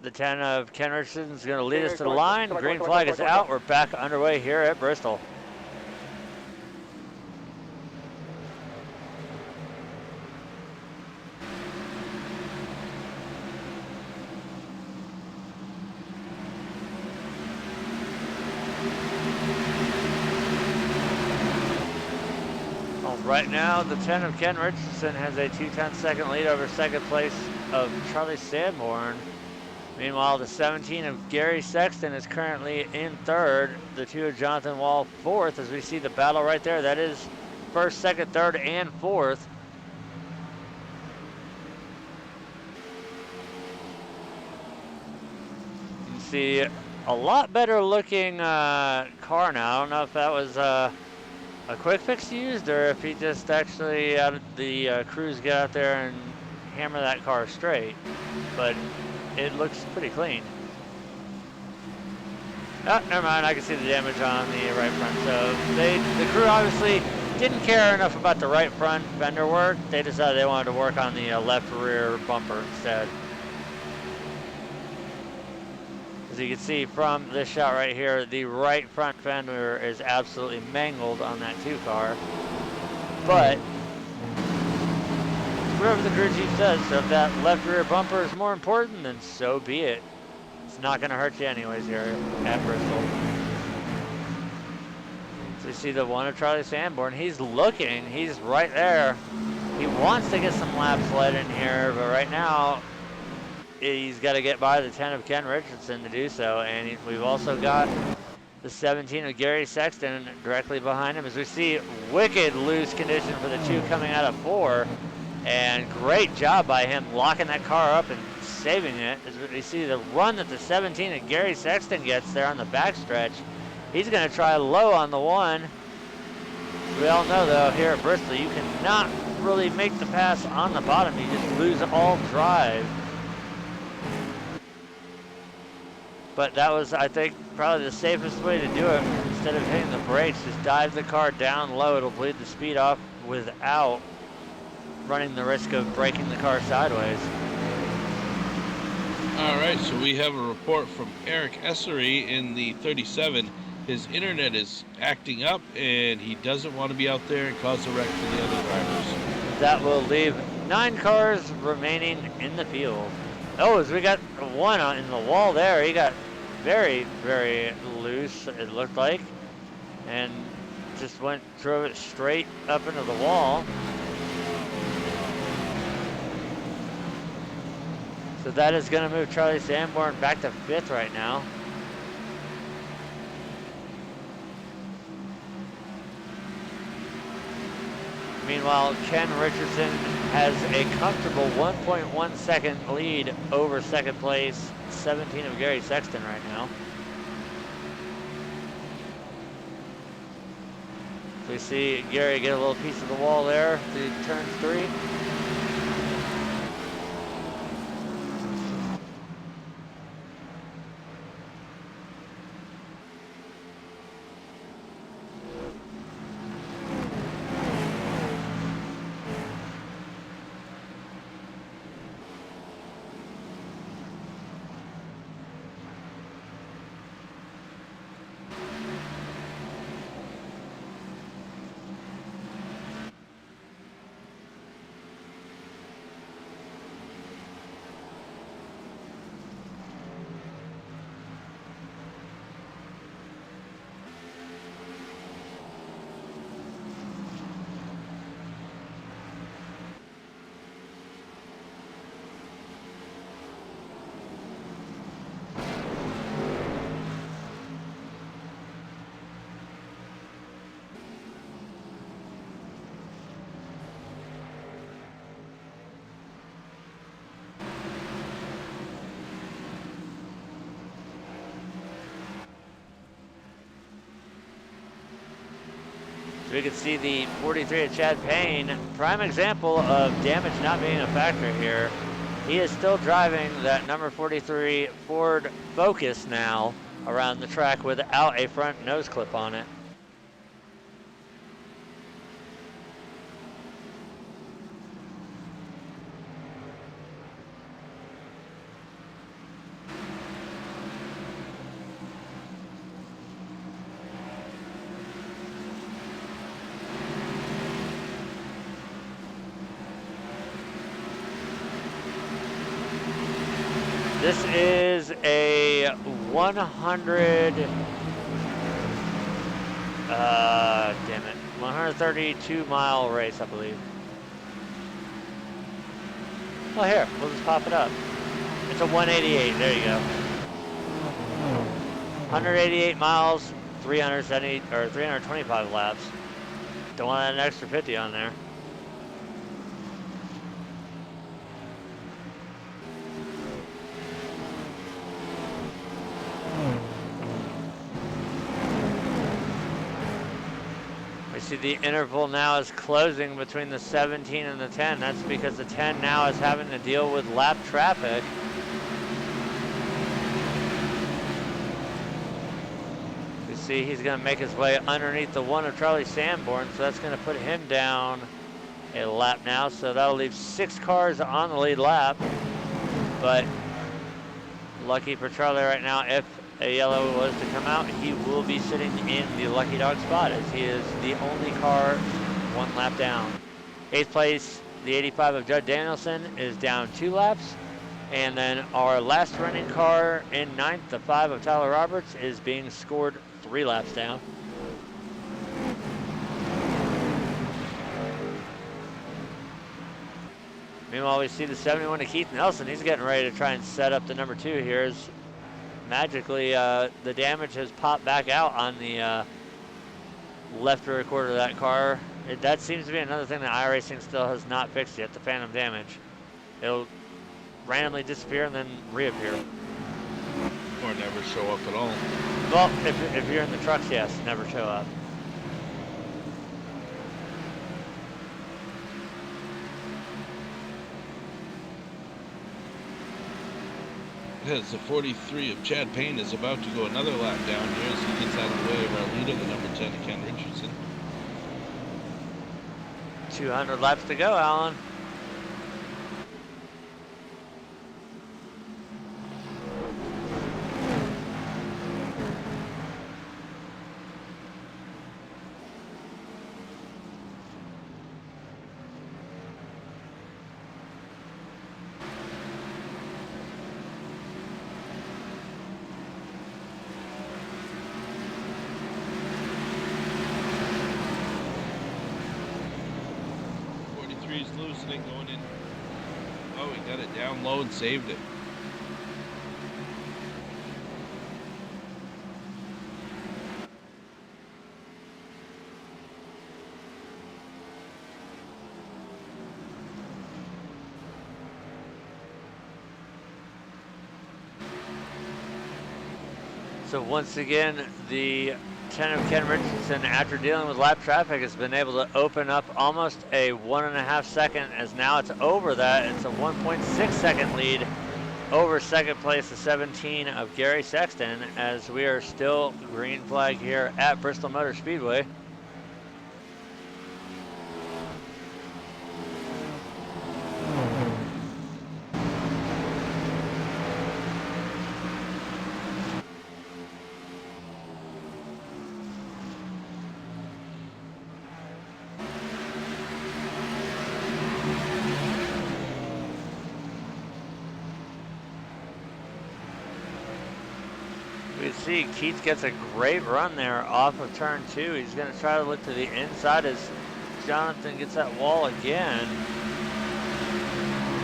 The 10 of Ken Richardson is going to lead us to the line. Green flag is out. We're back underway here at Bristol. Right now, the 10 of Ken Richardson has a 2/10 lead over second place of Charlie Sanborn. Meanwhile, the 17 of Gary Sexton is currently in third. The 2 of Jonathan Wall fourth, as we see the battle right there. That is first, second, third, and fourth. You can see a lot better looking car now. I don't know if that was a quick fix used, or if he just actually the crews get out there and hammer that car straight. But it looks pretty clean. Oh, never mind. I can see the damage on the right front. So the crew obviously didn't care enough about the right front fender work. They decided they wanted to work on the left rear bumper instead. As you can see from this shot right here, the right front fender is absolutely mangled on that 2 car. But whatever the crew chief says, so if that left rear bumper is more important, then so be it. It's not going to hurt you anyways here at Bristol. So you see the one of Charlie Sanborn. He's looking. He's right there. He wants to get some laps led in here, but right now he's got to get by the 10 of Ken Richardson to do so. And we've also got the 17 of Gary Sexton directly behind him, as we see wicked loose condition for the 2 coming out of 4. And great job by him locking that car up and saving it. As you see the run that the 17 of Gary Sexton gets there on the backstretch. He's going to try low on the 1. We all know, though, here at Bristol, you cannot really make the pass on the bottom. You just lose all drive. But that was, I think, probably the safest way to do it. Instead of hitting the brakes, just dive the car down low. It'll bleed the speed off without running the risk of breaking the car sideways. All right, so we have a report from Eric Essery in the 37. His internet is acting up, and he doesn't want to be out there and cause a wreck for the other drivers. That will leave 9 cars remaining in the field. Oh, as we got one in the wall there, he got very, very loose, it looked like, and just drove it straight up into the wall. So that is going to move Charlie Sanborn back to 5th right now. Meanwhile, Ken Richardson has a comfortable 1.1 second lead over second place, 17 of Gary Sexton right now. So we see Gary get a little piece of the wall there through turn 3. So we can see the 43 of Chad Payne, prime example of damage not being a factor here. He is still driving that number 43 Ford Focus now around the track without a front nose clip on it. This is a 132 mile race, I believe. Oh, here, we'll just pop it up. It's a 188, there you go. 188 miles, 370 or 325 laps. Don't want an extra 50 on there. see the interval now is closing between the 17 and the 10. That's because the 10 now is having to deal with lap traffic. You see he's going to make his way underneath the 1 of Charlie Sanborn, so that's going to put him down a lap now. So that'll leave 6 cars on the lead lap. But lucky for Charlie right now, if a yellow was to come out, he will be sitting in the lucky dog spot as he is the only car 1 lap down. 8th place, the 85 of Judd Danielson is down 2 laps. And then our last running car in 9th, the 5 of Tyler Roberts, is being scored 3 laps down. Meanwhile, we see the 71 of Keith Nelson. He's getting ready to try and set up the number 2 here. As magically, the damage has popped back out on the left rear quarter of that car. That seems to be another thing that iRacing still has not fixed yet, the phantom damage. It'll randomly disappear and then reappear. Or never show up at all. Well, if you're in the trucks, yes, never show up. As the 43 of Chad Payne is about to go another lap down here as he gets out of the way of our leader, the number 10 of Ken Richardson. 200 laps to go, Alan. Loosening going in. Oh, he got it down low and saved it. So once again, the 10 of Ken Richardson, after dealing with lap traffic, has been able to open up almost a 1.5 second, as now it's over that. It's a 1.6 second lead over second place, the 17 of Gary Sexton, as we are still green flag here at Bristol Motor Speedway. See, Keith gets a great run there off of turn 2. He's going to try to look to the inside as Jonathan gets that wall again.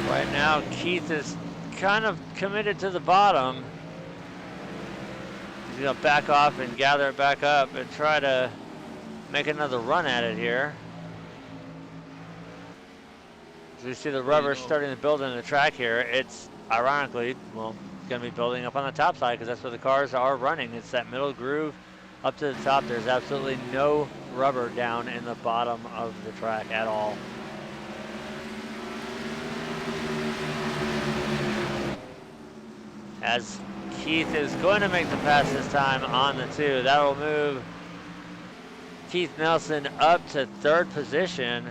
Right now, Keith is kind of committed to the bottom. He's going to back off and gather it back up and try to make another run at it here. As we see the rubber starting to build in the track here, it's ironically, well, going to be building up on the top side because that's where the cars are running. It's that middle groove up to the top. There's absolutely no rubber down in the bottom of the track at all. As Keith is going to make the pass this time on the 2, that will move Keith Nelson up to 3rd position.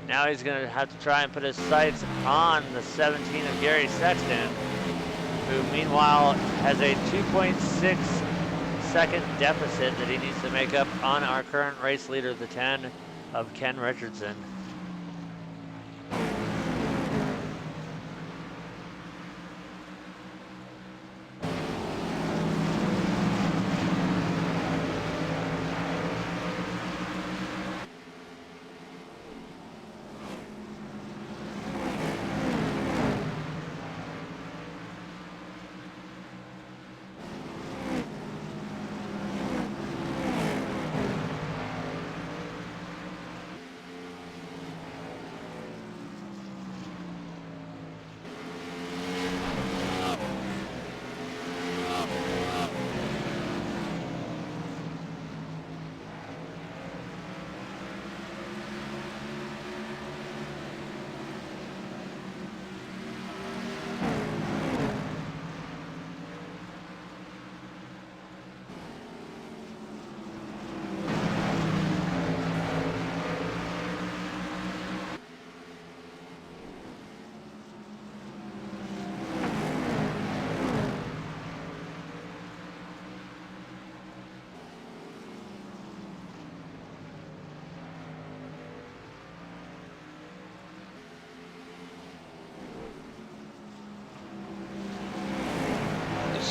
Now he's going to have to try and put his sights on the 17 of Gary Sexton, who meanwhile has a 2.6 second deficit that he needs to make up on our current race leader, the 10 of Ken Richardson.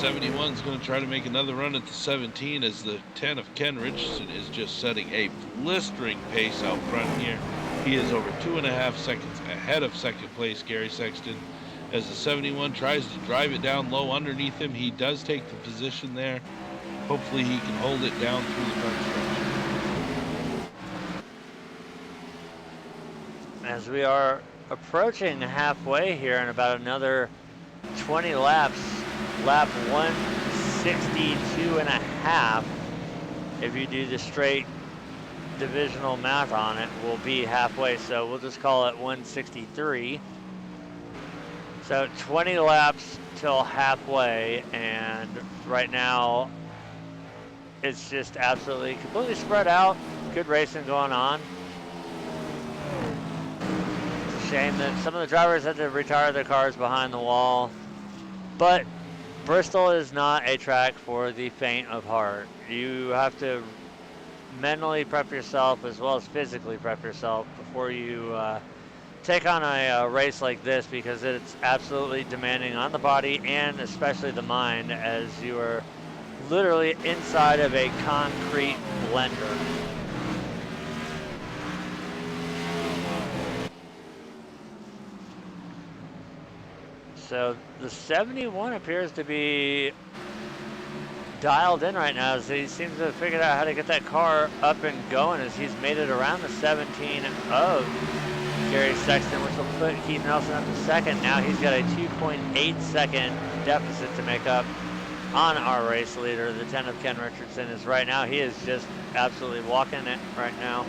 71 is going to try to make another run at the 17 as the 10 of Ken Richardson is just setting a blistering pace out front here. He is over 2.5 seconds ahead of second place Gary Sexton. As the 71 tries to drive it down low underneath him, he does take the position there. Hopefully he can hold it down through the front stretch. As we are approaching halfway here in about another 20 laps, lap 162.5, if you do the straight divisional math on it, will be halfway, so we'll just call it 163. So 20 laps till halfway, and right now it's just absolutely completely spread out. Good racing going on. It's a shame that some of the drivers had to retire their cars behind the wall, but Bristol is not a track for the faint of heart. You have to mentally prep yourself as well as physically prep yourself before you take on a race like this, because it's absolutely demanding on the body and especially the mind, as you are literally inside of a concrete blender. So the 71 appears to be dialed in right now, as he seems to have figured out how to get that car up and going, as he's made it around the 17 of Gary Sexton, which will put Keith Nelson up to second. Now he's got a 2.8 second deficit to make up on our race leader. The 10 of Ken Richardson is right now, he is just absolutely walking it right now.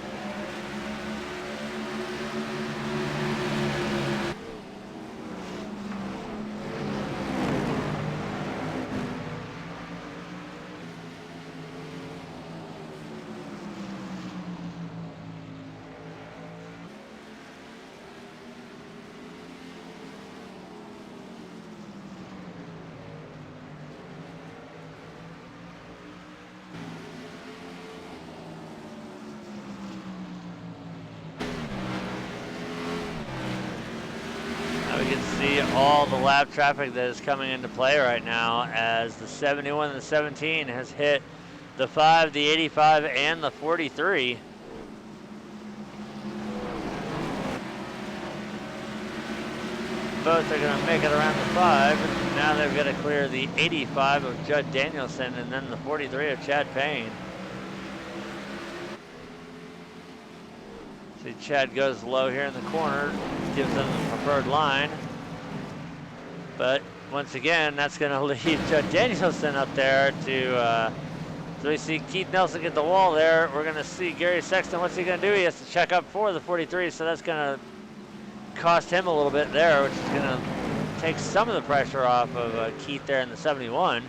We can see all the lap traffic that is coming into play right now, as the 71 and the 17 has hit the 5, the 85, and the 43. Both are going to make it around the 5. Now they've got to clear the 85 of Judd Danielson and then the 43 of Chad Payne. See, Chad goes low here in the corner, gives them the preferred line. But once again, that's going to leave Judd Danielson up there to, so we see Keith Nelson get the wall there. We're going to see Gary Sexton. What's he going to do? He has to check up for the 43, so that's going to cost him a little bit there, which is going to take some of the pressure off of Keith there in the 71,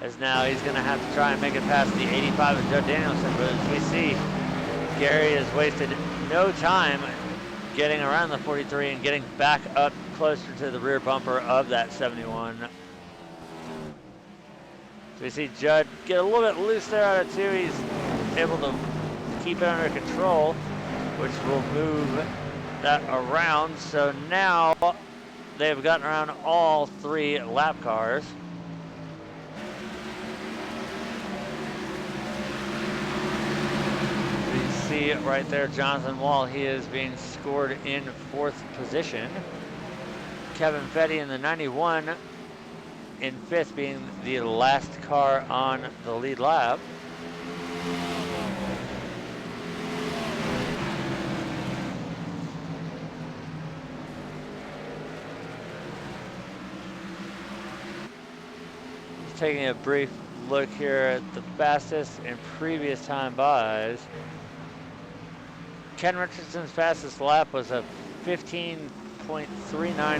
as now he's going to have to try and make it past the 85 of Judd Danielson. But as we see, Gary has wasted no time getting around the 43 and getting back up closer to the rear bumper of that 71. So we see Judd get a little bit loose there out of 2. He's able to keep it under control, which will move that around. So now they've gotten around all 3 lap cars. See right there, Jonathan Wall, he is being scored in 4th position. Kevin Fetty in the 91 in 5th, being the last car on the lead lap. Just taking a brief look here at the fastest and previous time buys. Ken Richardson's fastest lap was a 15.399,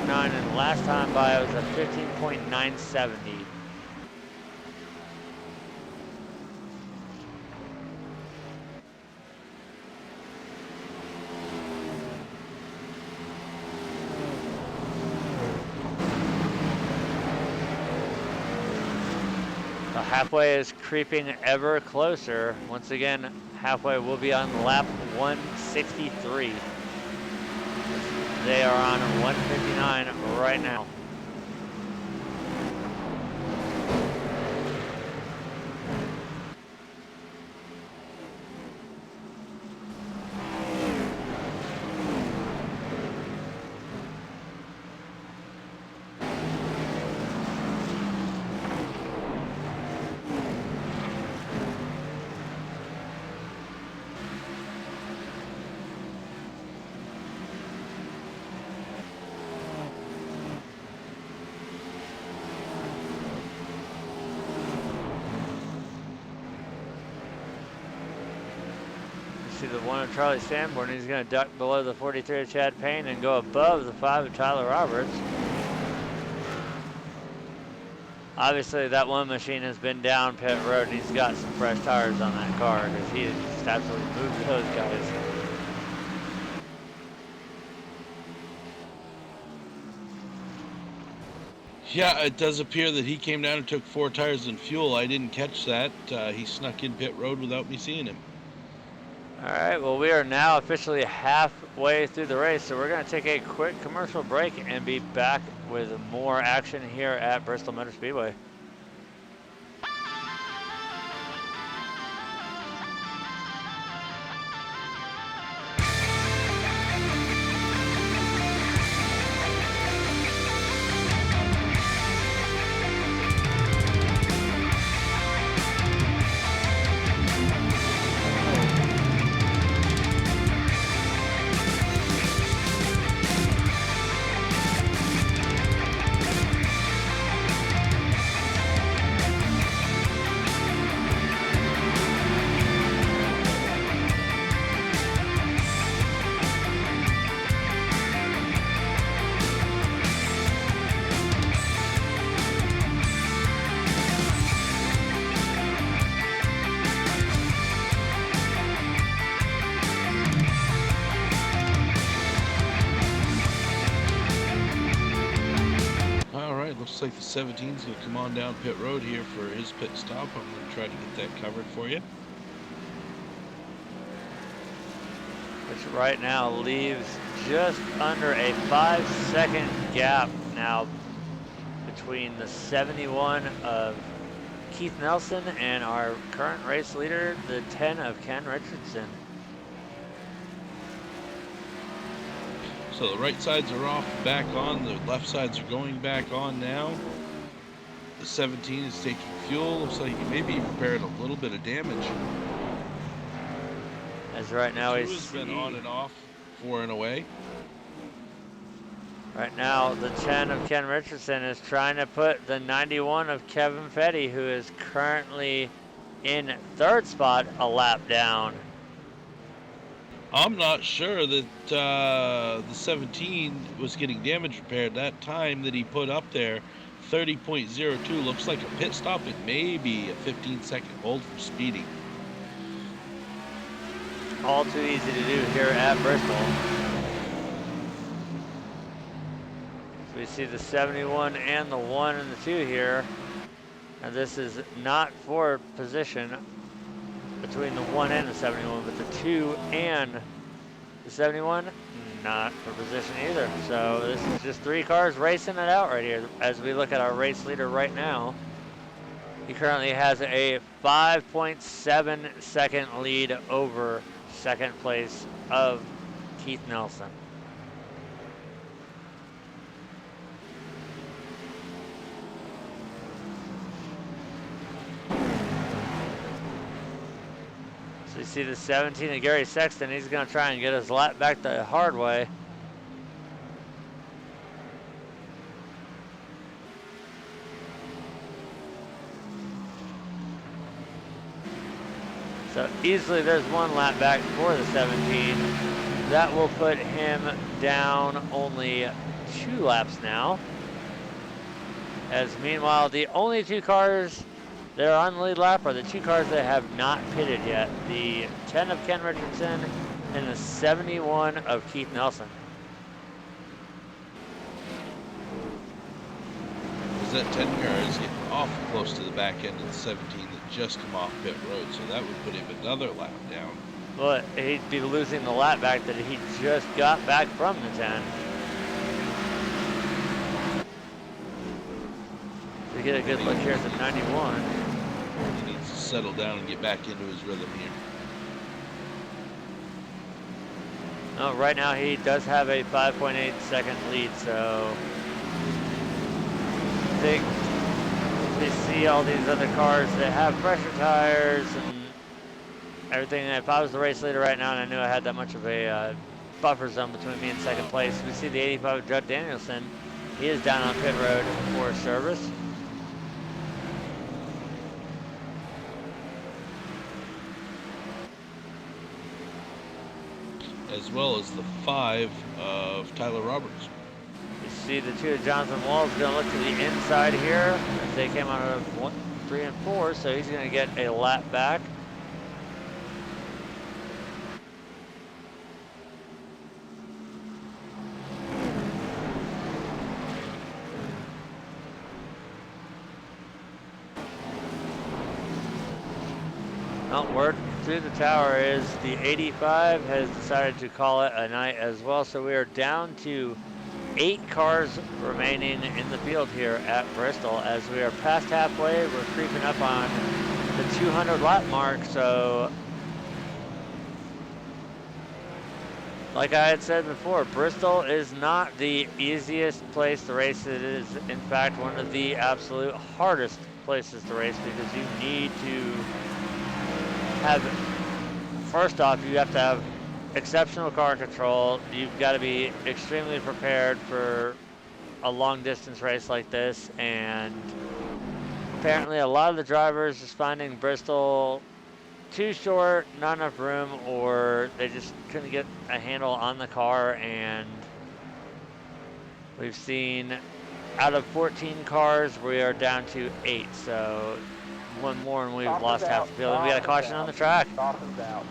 and last time by it was a 15.970. The halfway is creeping ever closer. Once again, halfway will be on lap 163. They are on 159 right now. see the 1 of Charlie Sanborn. He's going to duck below the 43 of Chad Payne and go above the 5 of Tyler Roberts. Obviously, that one machine has been down pit road, and he's got some fresh tires on that car because he just absolutely moved those guys. Yeah, it does appear that he came down and took 4 tires and fuel. I didn't catch that. He snuck in pit road without me seeing him. All right, well, we are now officially halfway through the race, so we're going to take a quick commercial break and be back with more action here at Bristol Motor Speedway. Looks like the 17's going to come on down pit road here for his pit stop. I'm going to try to get that covered for you. Which right now leaves just under a 5-second gap now between the 71 of Keith Nelson and our current race leader, the 10 of Ken Richardson. So the right sides are off, back on. The left sides are going back on now. The 17 is taking fuel. Looks like he maybe repaired a little bit of damage. As right now he's been on and off, 4 and away. Right now, the 10 of Ken Richardson is trying to put the 91 of Kevin Fetty, who is currently in 3rd spot, a lap down. I'm not sure that the 17 was getting damage repaired. That time that he put up there, 30.02, looks like a pit stop. It may be a 15-second hold for speeding. All too easy to do here at Bristol. So we see the 71 and the 1 and the 2 here. And this is not for position between the 1 and the 71, but the 2 and the 71, not for position either. So this is just 3 cars racing it out right here. As we look at our race leader right now, he currently has a 5.7 second lead over 2nd place of Keith Nelson. So you see the 17 of Gary Sexton. He's going to try and get his lap back the hard way. So easily there's 1 lap back for the 17. That will put him down only 2 laps now. As meanwhile, the only 2 cars that are on the lead lap are the 2 cars that have not pitted yet. The 10 of Ken Richardson and the 71 of Keith Nelson. Because that 10 car is getting awful close to the back end of the 17 that just come off pit road, so that would put him another lap down. But he'd be losing the lap back that he just got back from the 10. To get a good look here at the 91. He needs to settle down and get back into his rhythm here. No, right now he does have a 5.8 second lead, so I think we see all these other cars that have pressure tires and everything. If I was the race leader right now and I knew I had that much of a buffer zone between me and 2nd place, we see the 85 of Judd Danielson. He is down on pit road for service. as well as the 5 of Tyler Roberts. You see the 2 of Jonathan Wall is going to look to the inside here as they came out of 1, 3, and 4, so he's going to get a lap back. Word through the tower is the 85 has decided to call it a night as well, so we are down to 8 cars remaining in the field here at Bristol. As we are past halfway, we're creeping up on the 200 lap mark, so like I had said before, Bristol is not the easiest place to race. It is, in fact, one of the absolute hardest places to race because you need to have, first off, you have to have exceptional car control. You've got to be extremely prepared for a long distance race like this, and apparently a lot of the drivers just finding Bristol too short, not enough room, or they just couldn't get a handle on the car. And we've seen out of 14 cars, we are down to 8, so one more and we've lost half the field. And we got a caution on the track. Dawson's out.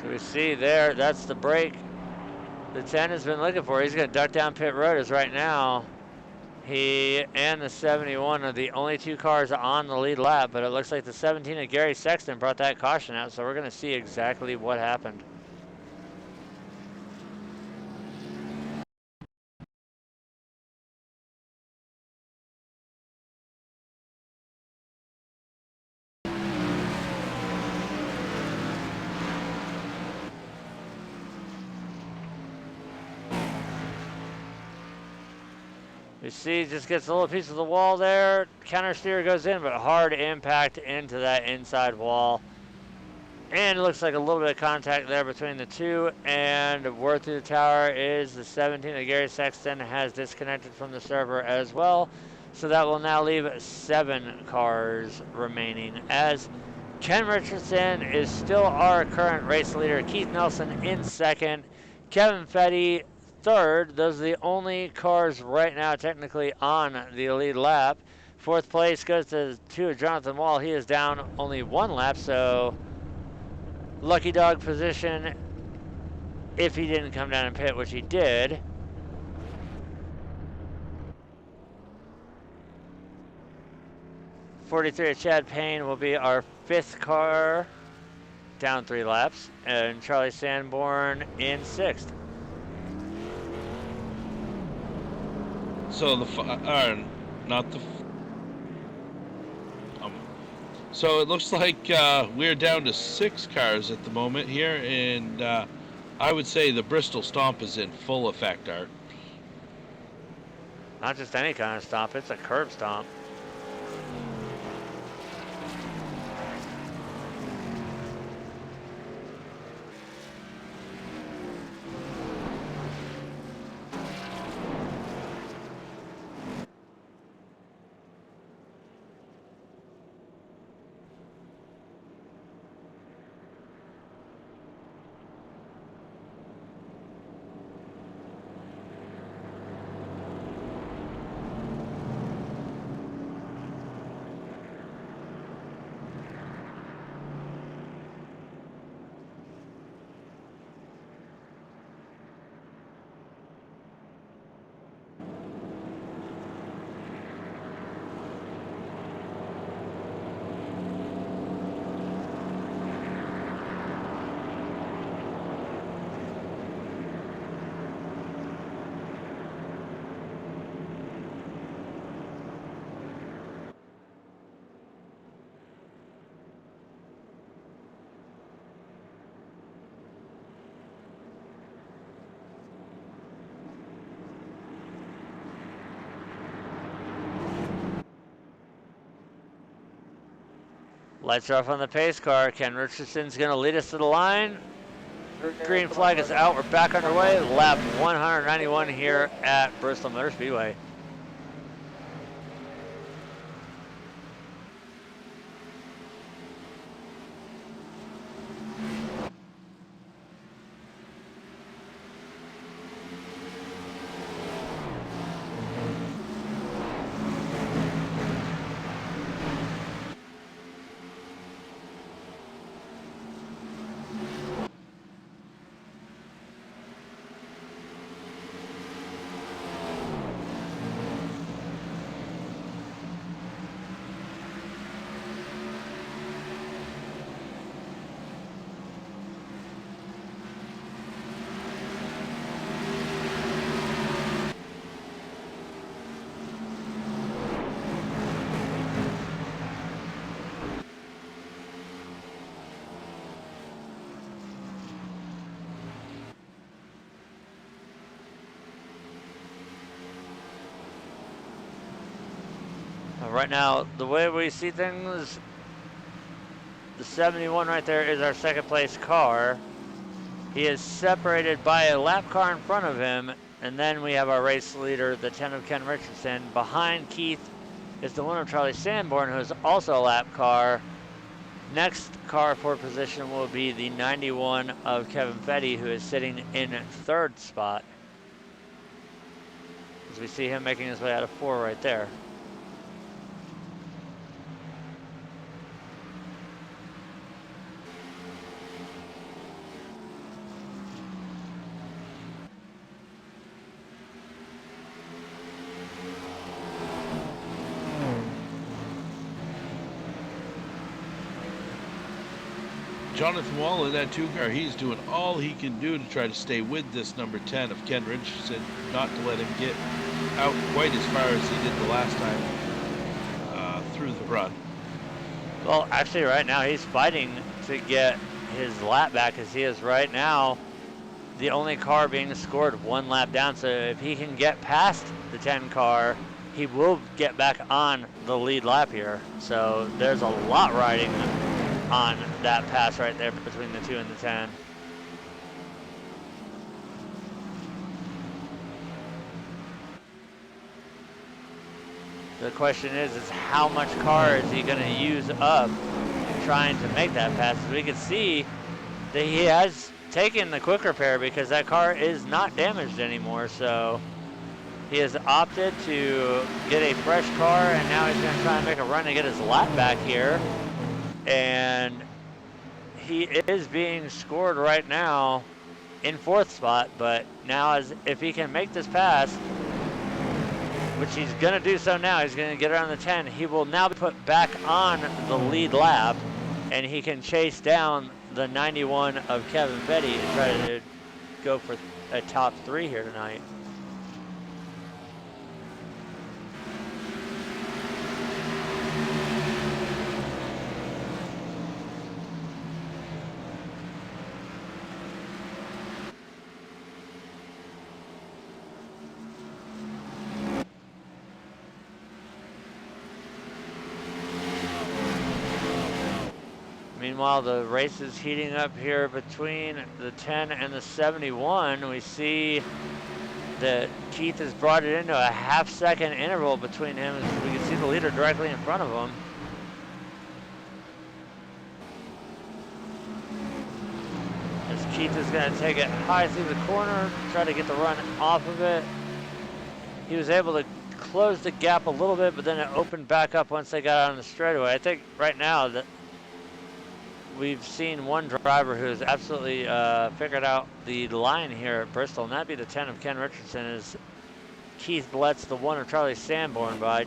So we see there, that's the break the 10 has been looking for. He's going to duck down pit road as right now he and the 71 are the only 2 cars on the lead lap, but it looks like the 17 of Gary Sexton brought that caution out, so we're going to see exactly what happened. You see, just gets a little piece of the wall there. Counter steer goes in, but hard impact into that inside wall. And it looks like a little bit of contact there between the 2. And word through the tower is the 17 of Gary Sexton has disconnected from the server as well. So that will now leave 7 cars remaining, as Ken Richardson is still our current race leader. Keith Nelson in 2nd. Kevin Fetty 3rd. Those are the only cars right now technically on the lead lap. 4th place goes to 2 of Jonathan Wall. He is down only 1 lap, so lucky dog position if he didn't come down and pit, which he did. .43 of Chad Payne will be our 5th car, down 3 laps, and Charlie Sanborn in 6th. So so it looks like we're down to 6 cars at the moment here, and I would say the Bristol stomp is in full effect, Art. Not just any kind of stomp, it's a curb stomp. Lights are off on the pace car. Ken Richardson's going to lead us to the line. Green flag is out. We're back underway. Lap 191 here at Bristol Motor Speedway. Right now, the way we see things, the 71 right there is our second place car. He is separated by a lap car in front of him, and then we have our race leader, the 10 of Ken Richardson. Behind Keith is the 1 of Charlie Sanborn, who is also a lap car. Next car for position will be the 91 of Kevin Fetty, who is sitting in third spot. As we see him making his way out of 4 right there. Jonathan Wall in that 2 car, he's doing all he can do to try to stay with this number 10 of Ken Richardson, not to let him get out quite as far as he did the last time through the run. Well, actually right now he's fighting to get his lap back, as he is right now the only car being scored 1 lap down. So if he can get past the 10 car, he will get back on the lead lap here. So there's a lot riding on that pass right there between the 2 and the 10. The question is how much car is he going to use up trying to make that pass? As we can see that he has taken the quick repair because that car is not damaged anymore. So he has opted to get a fresh car, and now he's going to try and make a run to get his lap back here. And he is being scored right now in 4th spot, but now if he can make this pass, which he's going to do so now, he's going to get around the 10, he will now be put back on the lead lap, and he can chase down the 91 of Kevin Fetty and try to go for a top 3 here tonight. Meanwhile, the race is heating up here between the 10 and the 71. We see that Keith has brought it into a half-second interval between him. We can see the leader directly in front of him. As Keith is going to take it high through the corner, try to get the run off of it. He was able to close the gap a little bit, but then it opened back up once they got out on the straightaway. I think right now that we've seen one driver who's absolutely figured out the line here at Bristol, and that'd be the 10 of Ken Richardson, is Keith Bletz, the 1 of Charlie Sanborn. By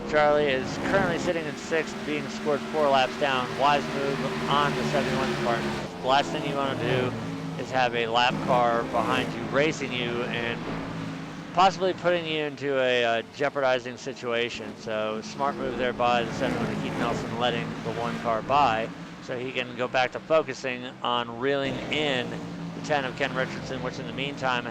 Charlie is currently sitting in 6th, being scored 4 laps down. Wise move on the 71's part. The last thing you want to do is have a lap car behind you racing you and possibly putting you into a jeopardizing situation. So smart move there by the 71 of Keith Nelson, letting the 1 car by, so he can go back to focusing on reeling in the 10 of Ken Richardson, which in the meantime,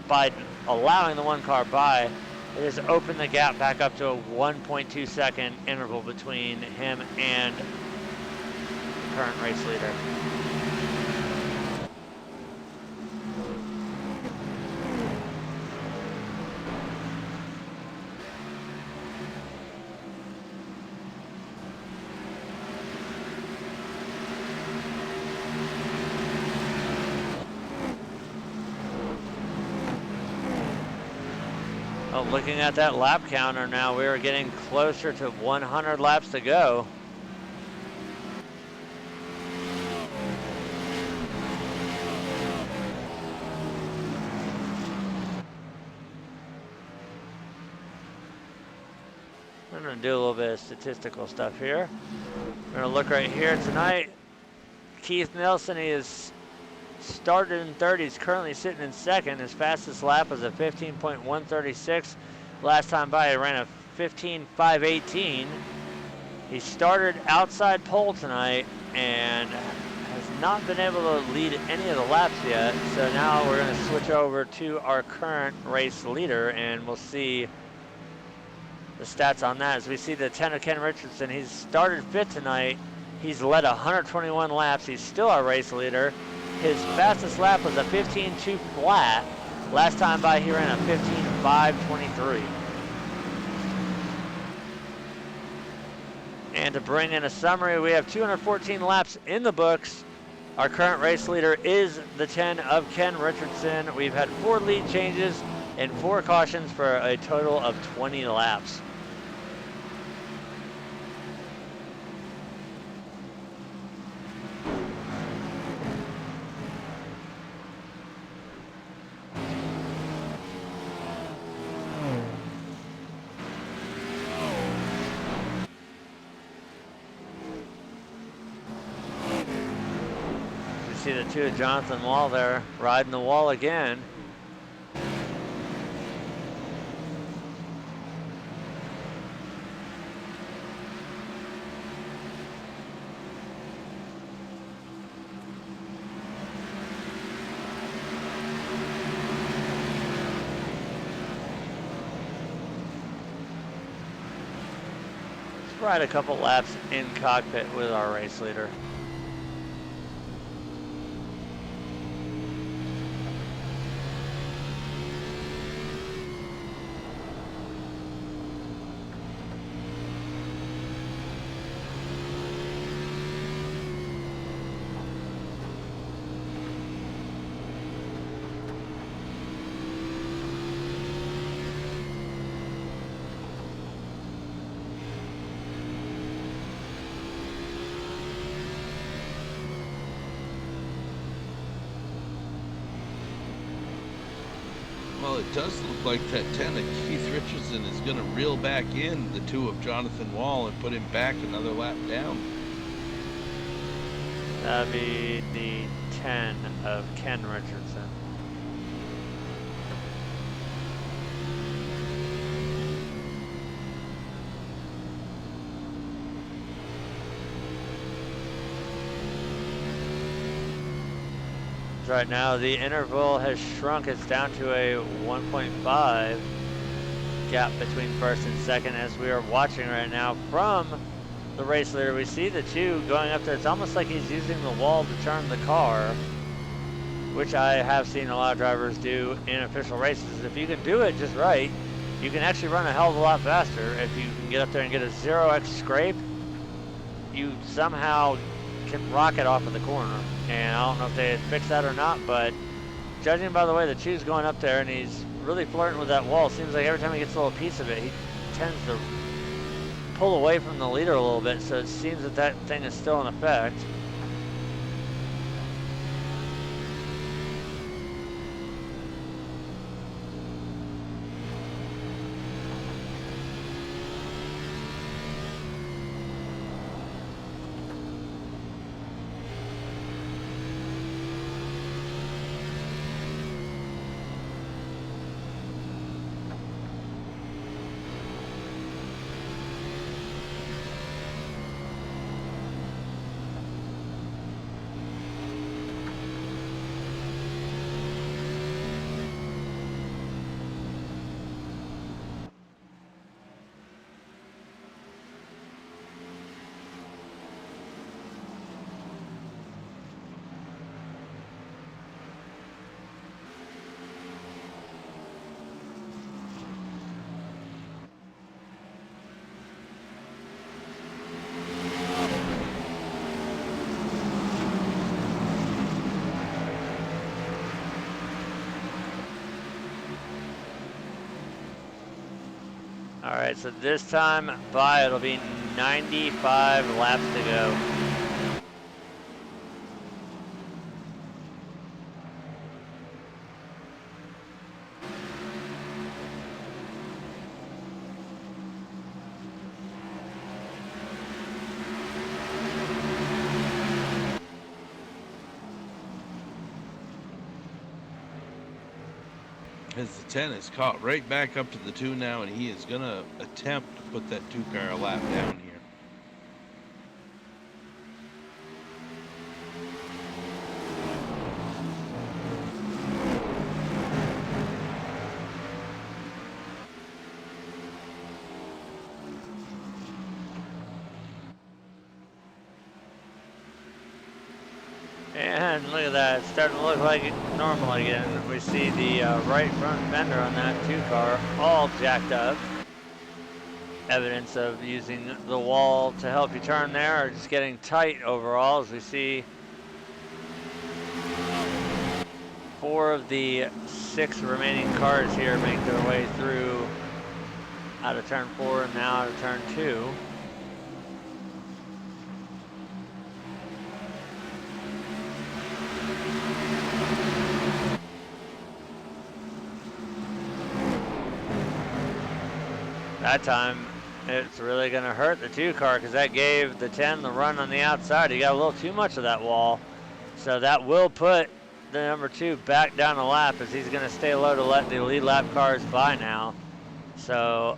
by allowing the 1 car by, it has opened the gap back up to a 1.2 second interval between him and current race leader. Oh, looking at that lap counter now, we are getting closer to 100 laps to go. I'm gonna do a little bit of statistical stuff here. We're gonna look right here tonight. Keith Nelson, he is started in third. He's currently sitting in second. His fastest lap was a 15.136. Last time by, he ran a 15.518. He started outside pole tonight and has not been able to lead any of the laps yet. So now we're going to switch over to our current race leader, and we'll see the stats on that. As we see the 10 of Ken Richardson, he's started fifth tonight. He's led 121 laps. He's still our race leader. His fastest lap was a 15.2 flat. Last time by, he ran a 15.523. And to bring in a summary, we have 214 laps in the books. Our current race leader is the 10 of Ken Richardson. We've had 4 lead changes and 4 cautions for a total of 20 laps. See the 2 of Jonathan Wall there, riding the wall again. Let's ride a couple laps in cockpit with our race leader. Well, it does look like that 10 of Keith Richardson is going to reel back in the 2 of Jonathan Wall and put him back another lap down. That'd be the 10 of Ken Richardson. Right now the interval has shrunk. It's down to a 1.5 gap between first and second. As we are watching right now from the race leader, we see the 2 going up there. It's almost like he's using the wall to turn the car, which I have seen a lot of drivers do in official races. If you can do it just right, you can actually run a hell of a lot faster. If you can get up there and get a 0x scrape, you somehow can rocket off of the corner. And I don't know if they had fixed that or not, but judging by the way the 2's going up there and he's really flirting with that wall, it seems like every time he gets a little piece of it, he tends to pull away from the leader a little bit, so it seems that that thing is still in effect. All right, so this time by it'll be 95 laps to go. As the 10 is caught right back up to the 2 now, and he is going to attempt to put that 2-car lap down here. And look at that, it's starting to look like normal again. We see the right front fender on that 2-car all jacked up. Evidence of using the wall to help you turn there, or just getting tight overall, as we see 4 of the 6 remaining cars here make their way through out of turn 4 and now out of turn 2. That time, it's really going to hurt the 2-car because that gave the 10 the run on the outside. He got a little too much of that wall. So that will put the number 2 back down the lap as he's going to stay low to let the lead lap cars by now. So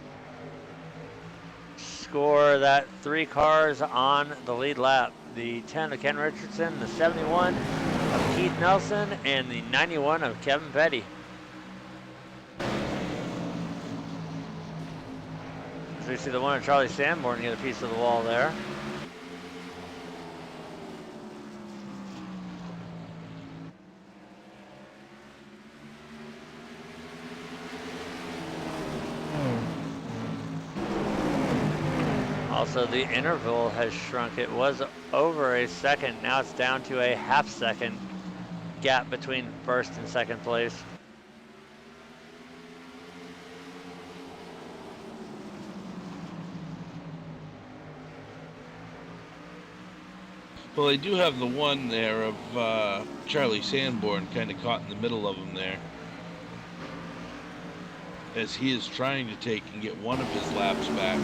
score that 3 cars on the lead lap. The 10 of Ken Richardson, the 71 of Keith Nelson, and the 91 of Kevin Petty. We see the one of Charlie Sanborn get a piece of the wall there. Also, the interval has shrunk. It was over a second. Now it's down to a half-second gap between first and second place. Well, they do have the one there of Charlie Sanborn kind of caught in the middle of them there, as he is trying to take and get one of his laps back.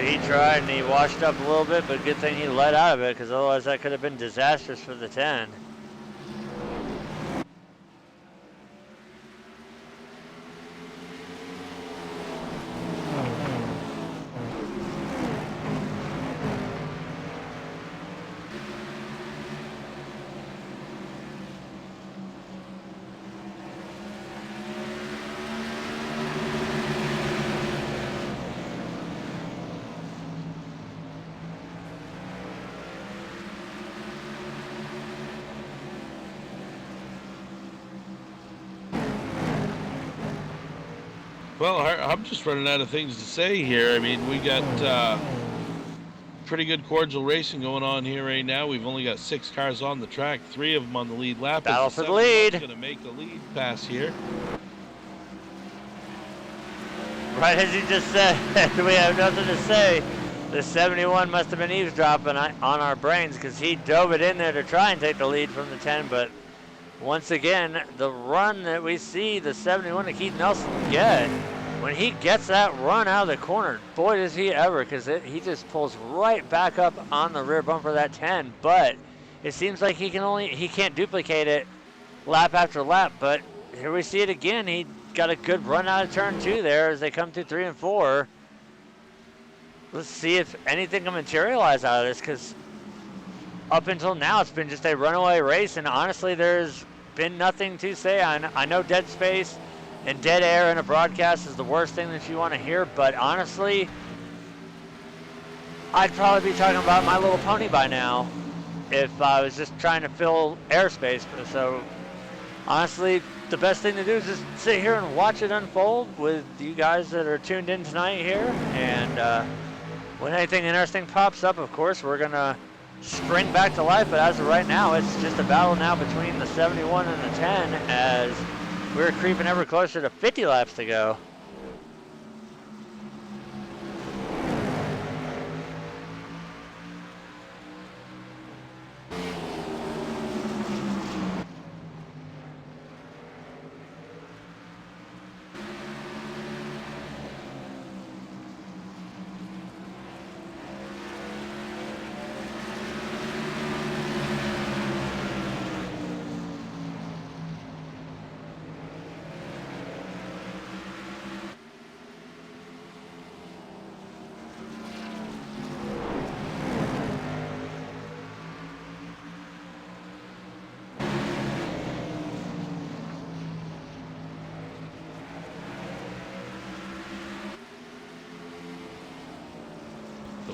He tried and he washed up a little bit, but good thing he let out of it, because otherwise that could have been disastrous for the 10. Well, I'm just running out of things to say here. I mean, we got pretty good cordial racing going on here right now. We've only got 6 cars on the track, 3 of them on the lead lap. Battle for the lead. Going to make a lead pass here. Right as you just said, we have nothing to say. The 71 must have been eavesdropping on our brains, because he dove it in there to try and take the lead from the 10, but once again, the run that we see the 71 of Keith Nelson get, when he gets that run out of the corner, boy does he ever, because he just pulls right back up on the rear bumper of that 10, but it seems like he can't duplicate it lap after lap, but here we see it again. He got a good run out of turn 2 there as they come through 3 and 4. Let's see if anything can materialize out of this, because up until now it's been just a runaway race, and honestly there's been nothing to say. I know dead space and dead air in a broadcast is the worst thing that you want to hear, but honestly I'd probably be talking about My Little Pony by now if I was just trying to fill airspace. So honestly, the best thing to do is just sit here and watch it unfold with you guys that are tuned in tonight here, and when anything interesting pops up, of course we're gonna spring back to life, but as of right now, it's just a battle now between the 71 and the 10 as we're creeping ever closer to 50 laps to go.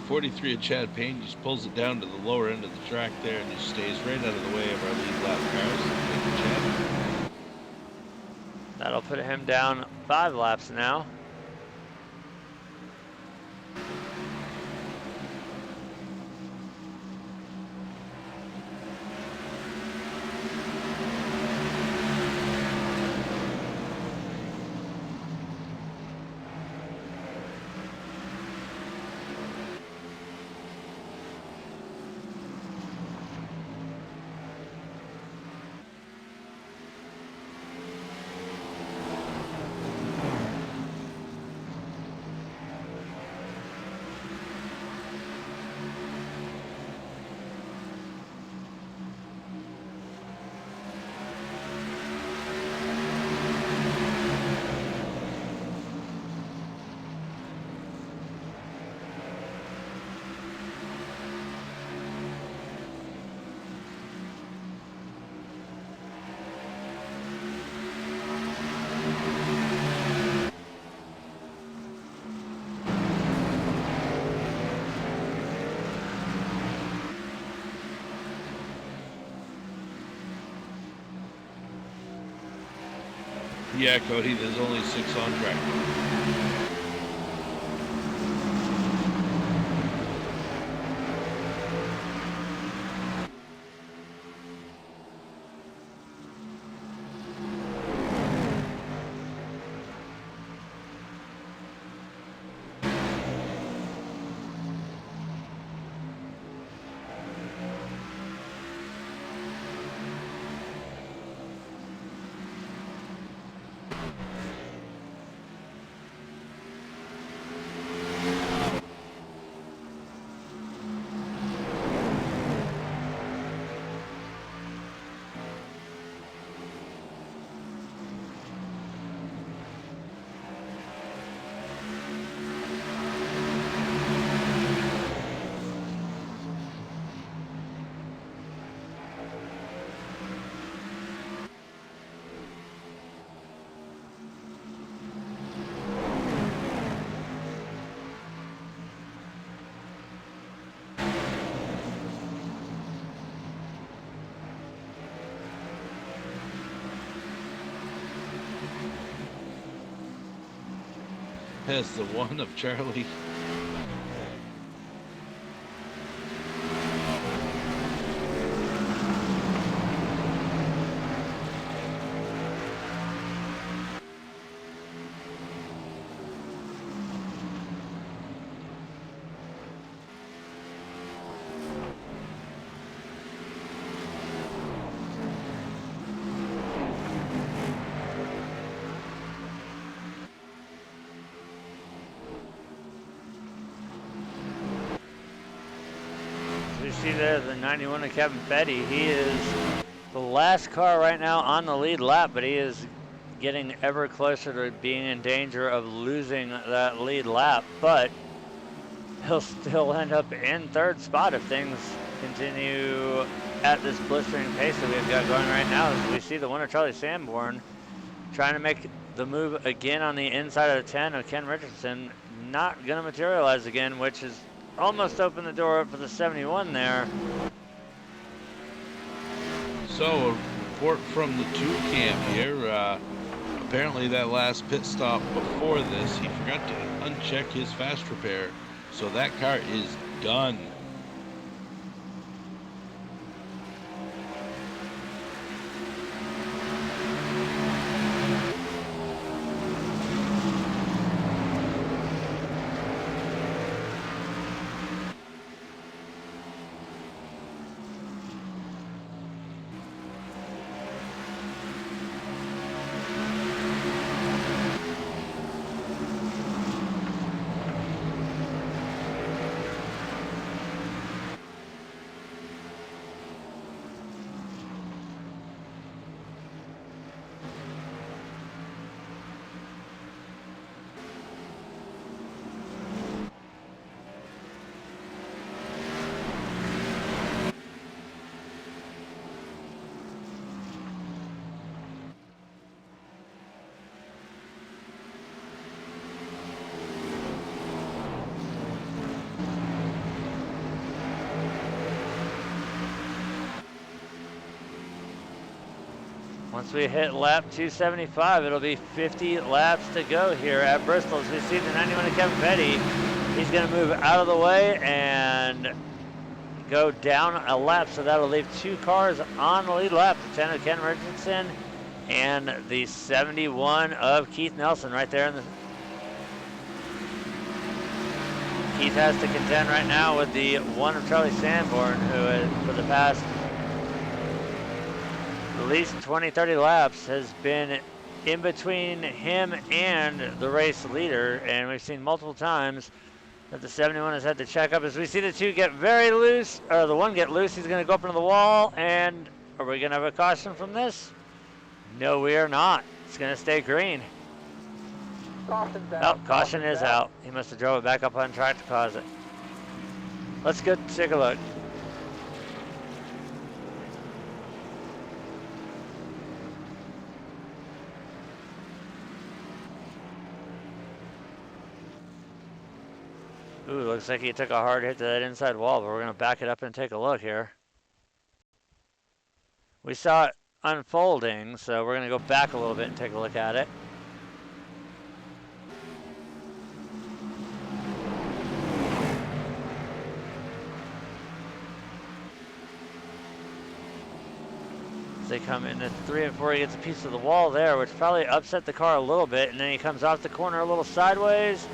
43 of Chad Payne just pulls it down to the lower end of the track there and just stays right out of the way of our lead lap cars. Thank you, Chad. That'll put him down 5 laps now. Yeah, Cody, there's only 6 on track. Has the one of Charlie. You see there the 91 of Kevin Petty. He is the last car right now on the lead lap, but he is getting ever closer to being in danger of losing that lead lap. But he'll still end up in 3rd spot if things continue at this blistering pace that we've got going right now. As we see the winner, Charlie Sanborn, trying to make the move again on the inside of the 10 of Ken Richardson. Not going to materialize again, which is almost opened the door up for the 71 there. So a report from the 2 cam here. Apparently that last pit stop before this, he forgot to uncheck his fast repair. So that car is done. Once we hit lap 275, it'll be 50 laps to go here at Bristol. As we see the 91 of Kevin Petty, he's going to move out of the way and go down a lap, so that'll leave 2 cars on the lead lap. The 10 of Ken Richardson and the 71 of Keith Nelson right there. Keith has to contend right now with the 1 of Charlie Sanborn, who has, for the past at least 20, 30 laps, has been in between him and the race leader. And we've seen multiple times that the 71 has had to check up. As we see the 2 get very loose, or the 1 get loose, he's going to go up into the wall. And are we going to have a caution from this? No, we are not. It's going to stay green. Caution's out. Oh, caution is out. He must have drove it back up on track to cause it. Let's go take a look. Ooh, looks like he took a hard hit to that inside wall, but we're going to back it up and take a look here. We saw it unfolding, so we're going to go back a little bit and take a look at it. As they come in at 3 and 4, he gets a piece of the wall there, which probably upset the car a little bit, and then he comes off the corner a little sideways.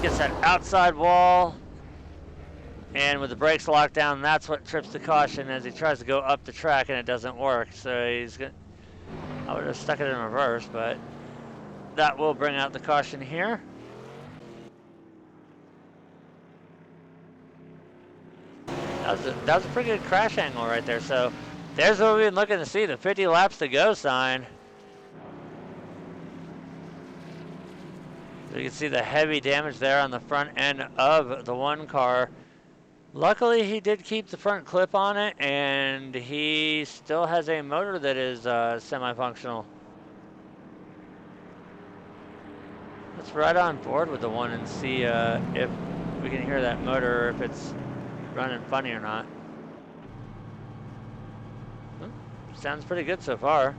Gets that outside wall, and with the brakes locked down, that's what trips the caution as he tries to go up the track, and it doesn't work. So he's gonna, I would have stuck it in reverse, but that will bring out the caution here. That was a pretty good crash angle right there. So there's what we've been looking to see, the 50 laps to go sign. So you can see the heavy damage there on the front end of the 1 car. Luckily, he did keep the front clip on it, and he still has a motor that is semi-functional. Let's ride on board with the 1 and see if we can hear that motor, or if it's running funny or not. Sounds pretty good so far.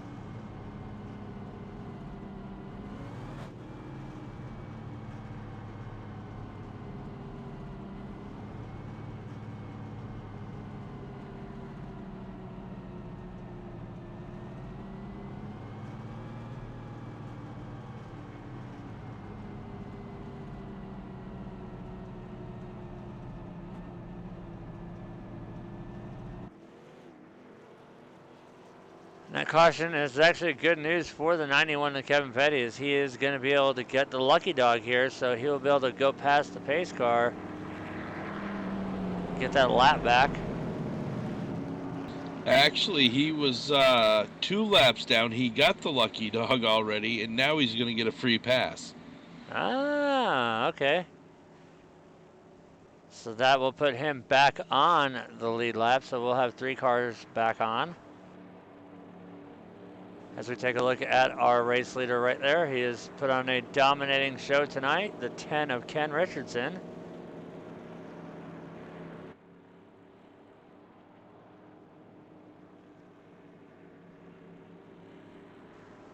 That caution is actually good news for the 91 of Kevin Petty, as he is going to be able to get the lucky dog here, so he'll be able to go past the pace car, get that lap back. Actually, he was 2 laps down. He got the lucky dog already, and now he's going to get a free pass. Ah, okay. So that will put him back on the lead lap, so we'll have 3 cars back on. As we take a look at our race leader right there, he has put on a dominating show tonight, the 10 of Ken Richardson.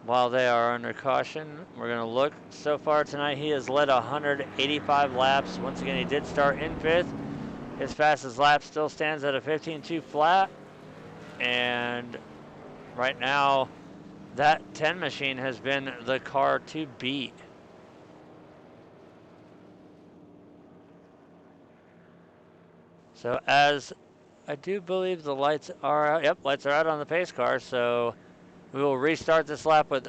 While they are under caution, we're going to look. So far tonight, he has led 185 laps. Once again, he did start in 5th. His fastest lap still stands at a 15.2 flat. And right now, that 10 machine has been the car to beat. So as I do believe the lights are out. Yep, lights are out on the pace car. So we will restart this lap with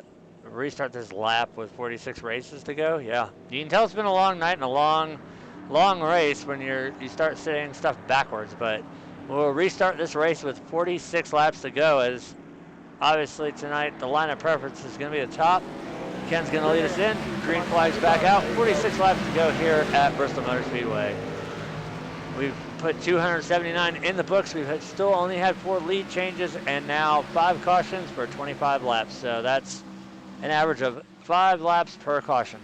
46 races to go. Yeah, you can tell it's been a long night and a long race when you start saying stuff backwards. But we'll restart this race with 46 laps to go, as obviously tonight the line of preference is going to be the top. Ken's going to lead us in. Green flag's back out. 46 laps to go here at Bristol Motor Speedway. We've put 279 in the books. We've still only had 4 lead changes and now 5 cautions for 25 laps. So that's an average of 5 laps per caution.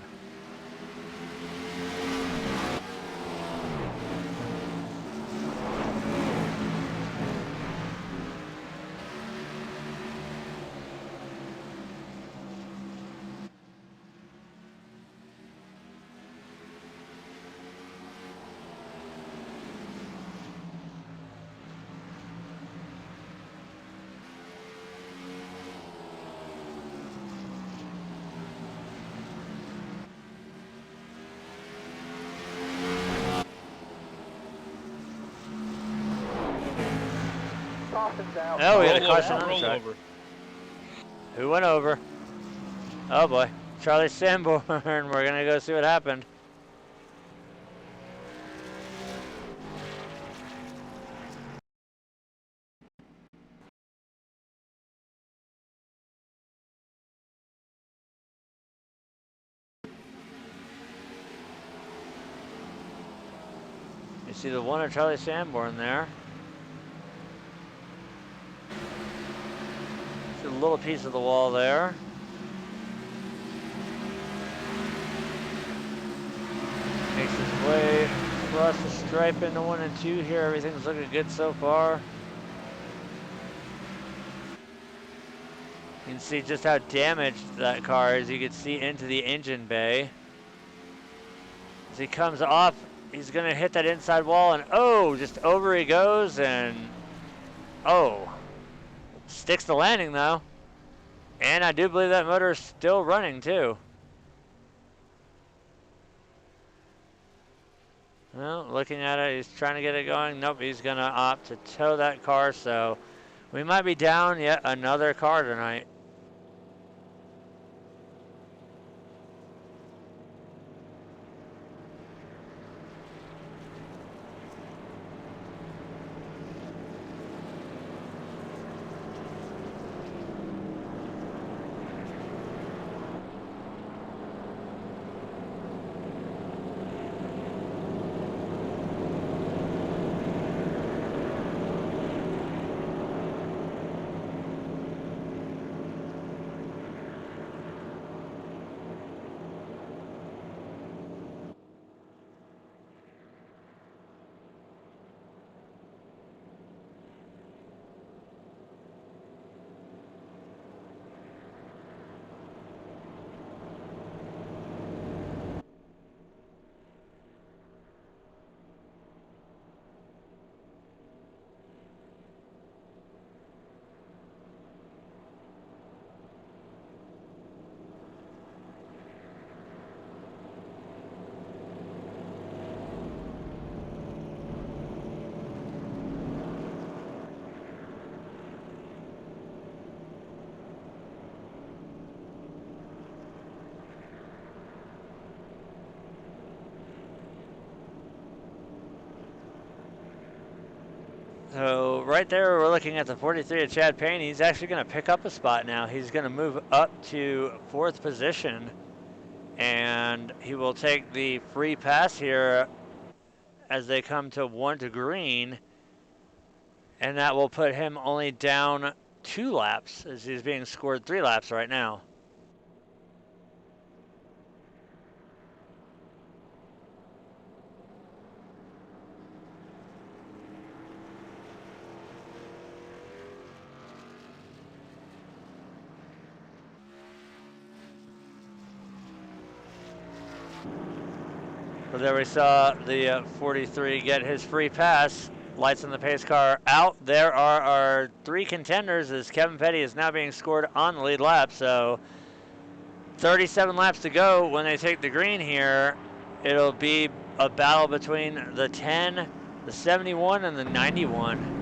Caution's out. Oh, we had a Roll caution over, on the roll track. over. Who went over? Oh boy, Charlie Sanborn. We're gonna go see what happened. You see the one of Charlie Sanborn there. See a little piece of the wall there. Makes his way across the stripe into 1 and 2 here. Everything's looking good so far. You can see just how damaged that car is. You can see into the engine bay. As he comes off, he's gonna hit that inside wall and oh, just over he goes and oh, sticks the landing though. And I do believe that motor is still running too. Well, looking at it, he's trying to get it going. Nope, he's gonna opt to tow that car, so we might be down yet another car tonight. So right there, we're looking at the 43 of Chad Payne. He's actually going to pick up a spot now. He's going to move up to 4th position, and he will take the free pass here as they come to 1 to green, and that will put him only down 2 laps as he's being scored 3 laps right now. But there we saw the 43 get his free pass. Lights on the pace car out. There are our 3 contenders as Kevin Petty is now being scored on the lead lap. So 37 laps to go when they take the green here. It'll be a battle between the 10, the 71, and the 91.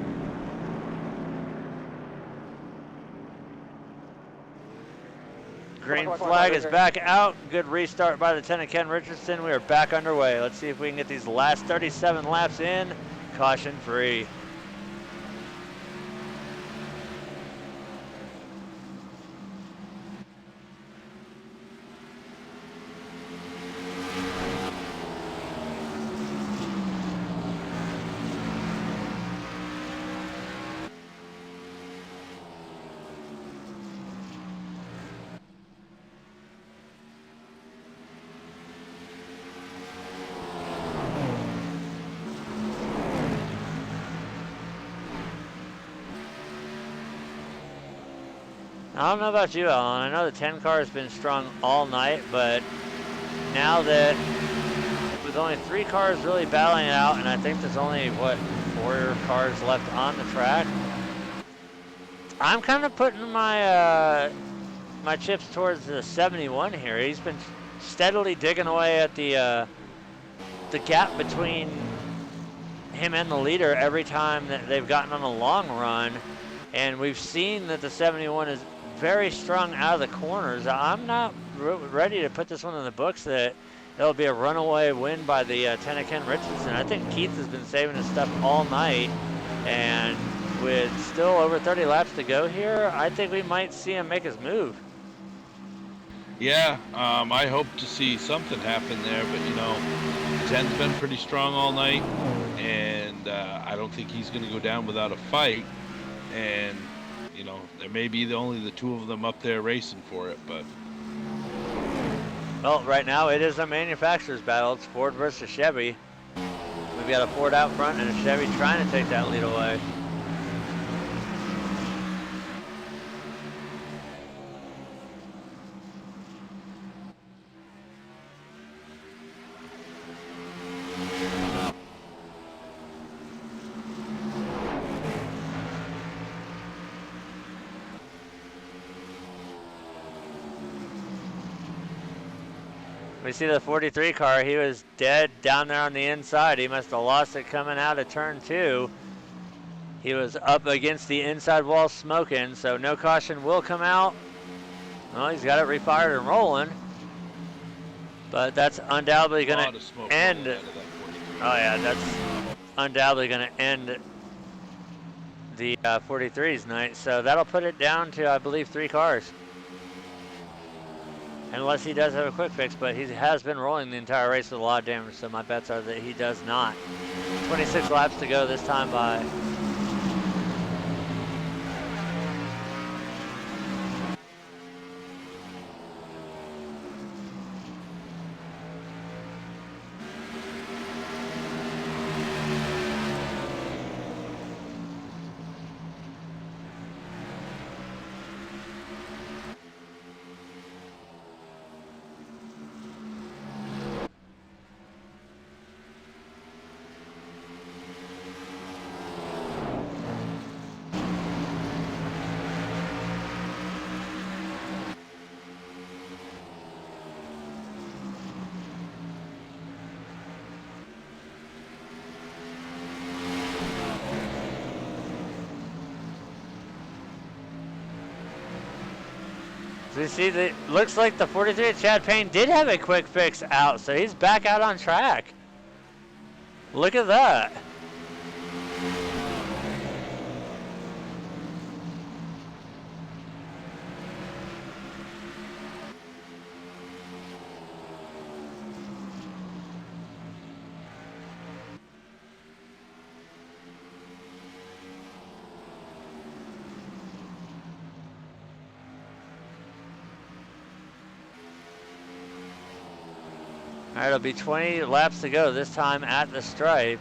Green flag is back out. Good restart by the 10 of Ken Richardson. We are back underway. Let's see if we can get these last 37 laps in caution free. I don't know about you, Alan. I know the 10 car has been strong all night, but now that with only 3 cars really battling it out, and I think there's only, what, 4 cars left on the track, I'm kind of putting my my chips towards the 71 here. He's been steadily digging away at the gap between him and the leader every time that they've gotten on a long run. And we've seen that the 71 is very strong out of the corners. I'm not ready to put this one in the books that it'll be a runaway win by the 10 of Ken Richardson. I think Keith has been saving his stuff all night, and with still over 30 laps to go here, I think we might see him make his move. Yeah, I hope to see something happen there, but you know, 10's been pretty strong all night, and I don't think he's going to go down without a fight. And you know, there may be only the two of them up there racing for it, but well, right now it is a manufacturer's battle. It's Ford versus Chevy. We've got a Ford out front and a Chevy trying to take that lead away. We see the 43 car. He was dead down there on the inside. He must have lost it coming out of turn 2. He was up against the inside wall smoking, so no caution will come out. Well, he's got it refired and rolling, but that's undoubtedly going to end. Oh yeah, that's undoubtedly going to end the 43's night. So that'll put it down to, I believe, 3 cars. Unless he does have a quick fix, but he has been rolling the entire race with a lot of damage, so my bets are that he does not. 26 laps to go this time by. So you see, that looks like the 43 of Chad Payne did have a quick fix out, so he's back out on track. Look at that. All right, it'll be 20 laps to go, this time at the stripe.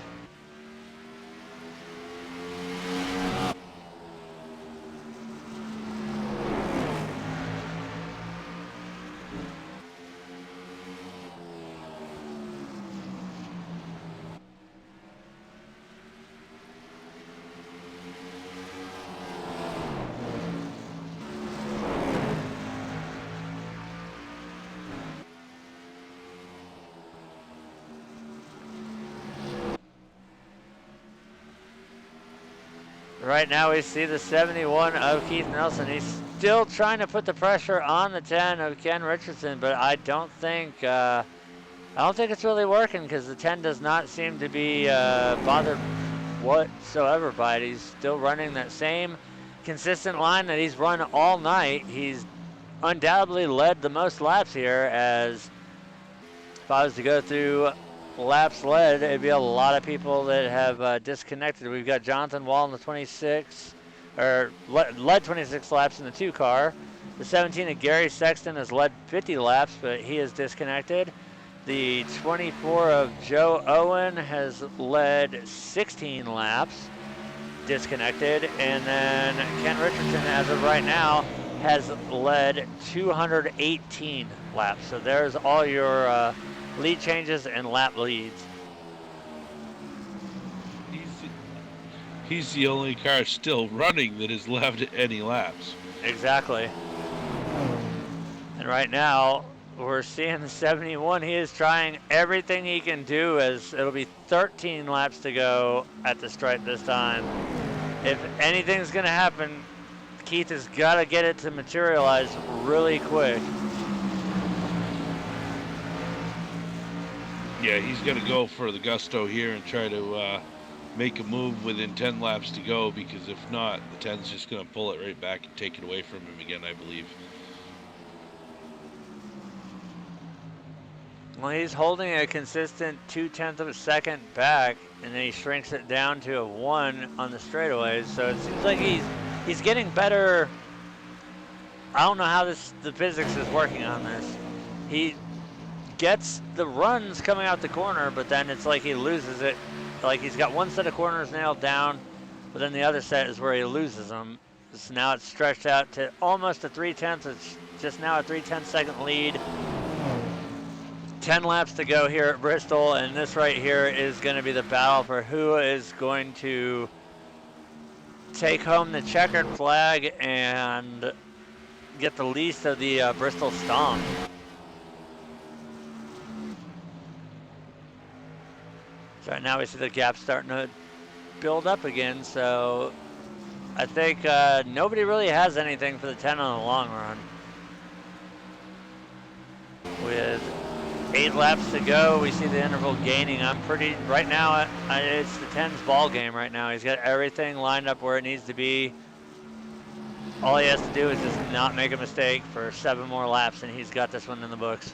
Right now we see the 71 of Keith Nelson. He's still trying to put the pressure on the 10 of Ken Richardson, but I don't think it's really working because the 10 does not seem to be bothered whatsoever by it. He's still running that same consistent line that he's run all night. He's undoubtedly led the most laps here, as if I was to go through laps led, it'd be a lot of people that have disconnected. We've got Jonathan Wall in the 26, or led 26 laps in the 2 car. The 17 of Gary Sexton has led 50 laps, but he is disconnected. The 24 of Joe Owen has led 16 laps, disconnected. And then Ken Richardson, as of right now, has led 218 laps. So there's all your lead changes and lap leads. He's the only car still running that has left any laps. Exactly. And right now, we're seeing the 71. He is trying everything he can do, as it'll be 13 laps to go at the stripe this time. if anything's going to happen, Keith has got to get it to materialize really quick. Yeah, he's going to go for the gusto here and try to make a move within 10 laps to go, because if not, the 10's just going to pull it right back and take it away from him again, I believe. Well, he's holding a consistent 0.2 of a second back, and then he shrinks it down to a 1 on the straightaways. So it seems like he's getting better. I don't know how the physics is working on this. He gets the runs coming out the corner, but then it's like he loses it. Like he's got one set of corners nailed down, but then the other set is where he loses them. So now it's stretched out to almost a 0.3. It's just now a 0.3 second lead. 10 laps to go here at Bristol, and this right here is going to be the battle for who is going to take home the checkered flag and get the least of the Bristol stomp. So right now we see the gap starting to build up again, so I think nobody really has anything for the 10 on the long run. With 8 laps to go, we see the interval gaining. Right now, it's the 10's ball game right now. He's got everything lined up where it needs to be. All he has to do is just not make a mistake for 7 more laps, and he's got this one in the books.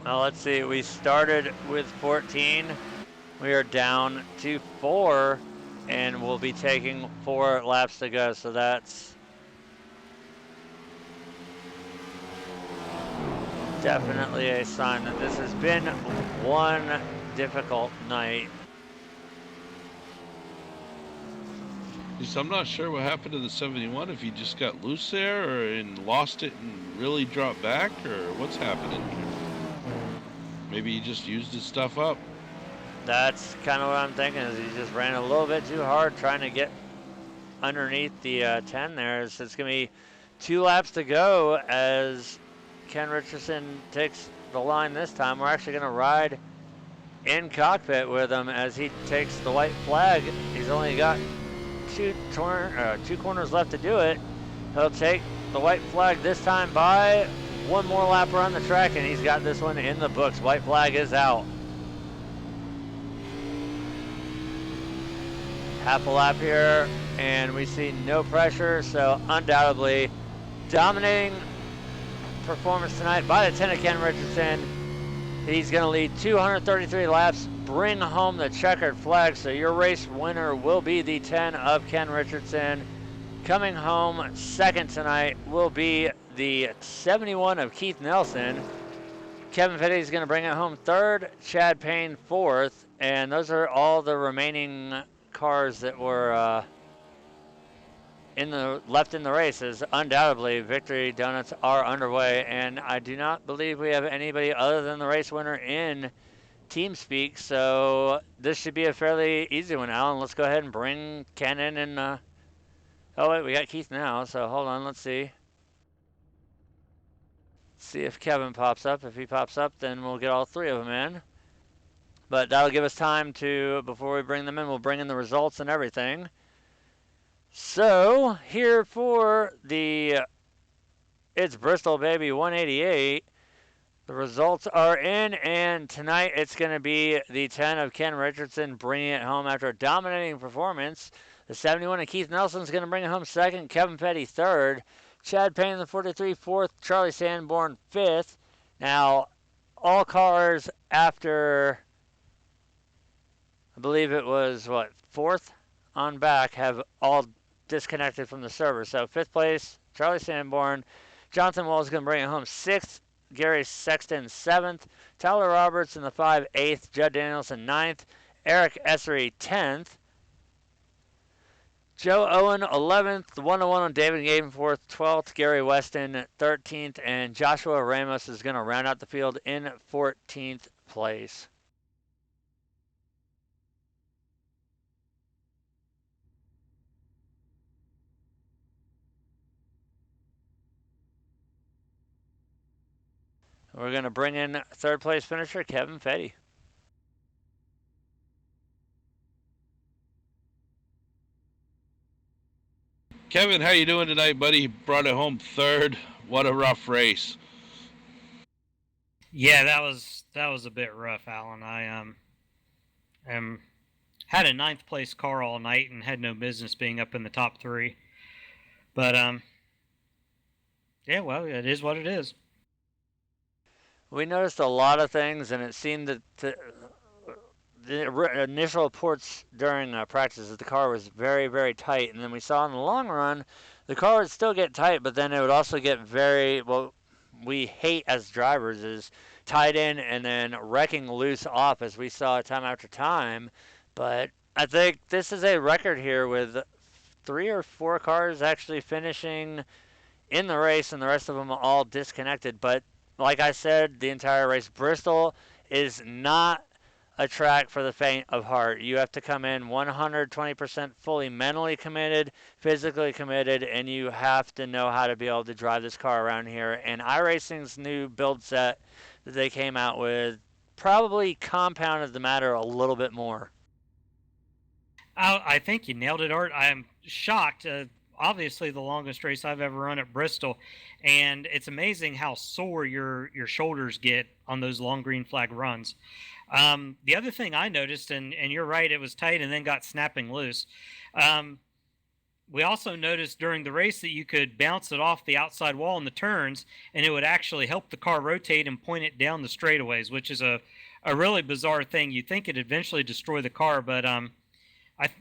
Well, let's see. We started with 14. We are down to 4, and we'll be taking 4 laps to go. So that's definitely a sign that this has been one difficult night. I'm not sure what happened to the 71, if he just got loose there and lost it and really dropped back, or what's happening here. Maybe he just used his stuff up. That's kind of what I'm thinking, is he just ran a little bit too hard trying to get underneath the 10 there. So it's going to be 2 laps to go as Ken Richardson takes the line this time. We're actually going to ride in cockpit with him as he takes the white flag. He's only got two corners left to do it. He'll take the white flag this time by 1 more lap around the track, and he's got this one in the books. White flag is out. Half a lap here, and we see no pressure, so undoubtedly dominating performance tonight by the 10 of Ken Richardson. He's going to lead 233 laps, bring home the checkered flag, so your race winner will be the 10 of Ken Richardson. Coming home second tonight will be the 71 of Keith Nelson. Kevin Petty is going to bring it home third, Chad Payne fourth, and those are all the remaining cars that were left in the races. Undoubtedly, victory donuts are underway, and I do not believe we have anybody other than the race winner in TeamSpeak, so this should be a fairly easy one, Alan. Let's go ahead and bring Ken in and oh wait, we got Keith now, so hold on, let's see. See if Kevin pops up. If he pops up, then we'll get all 3 of them in. But that'll give us time to, before we bring them in, we'll bring in the results and everything. So, here for the It's Bristol Baby 188. The results are in, and tonight it's going to be the 10 of Ken Richardson bringing it home after a dominating performance. The 71 of Keith Nelson is going to bring it home second. Kevin Petty third. Chad Payne, the 43, fourth. Charlie Sanborn, fifth. Now, all cars after, I believe it was, fourth on back have all disconnected from the server. So, fifth place, Charlie Sanborn. Jonathan Wall is going to bring it home sixth. Gary Sexton 7th, Tyler Roberts in the 5 8th, Judd Danielson 9th, Eric Essery 10th, Joe Owen 11th, the 101 on David Gavenforth 12th, Gary Weston 13th, and Joshua Ramos is going to round out the field in 14th place. We're going to bring in third place finisher Kevin Fetty. Kevin, how you doing tonight, buddy? Brought it home third. What a rough race. Yeah, that was a bit rough, Alan. I had a 9th place car all night and had no business being up in the top 3. But yeah, well, it is what it is. We noticed a lot of things, and it seemed that the initial reports during practice that the car was very, very tight, and then we saw in the long run the car would still get tight, but then it would also get very, well, we hate as drivers is tied in and then wrecking loose off, as we saw time after time. But I think this is a record here with 3 or 4 cars actually finishing in the race and the rest of them all disconnected. But like I said, the entire race, Bristol is not a track for the faint of heart. You have to come in 120% fully mentally committed, physically committed, and you have to know how to be able to drive this car around here. And iRacing's new build set that they came out with probably compounded the matter a little bit more. I think you nailed it, Art. I'm shocked. Obviously, the longest race I've ever run at Bristol, and it's amazing how sore your shoulders get on those long green flag runs. The other thing I noticed, and you're right, it was tight and then got snapping loose. We also noticed during the race that you could bounce it off the outside wall in the turns, and it would actually help the car rotate and point it down the straightaways, which is a really bizarre thing. You'd think it'd eventually destroy the car, but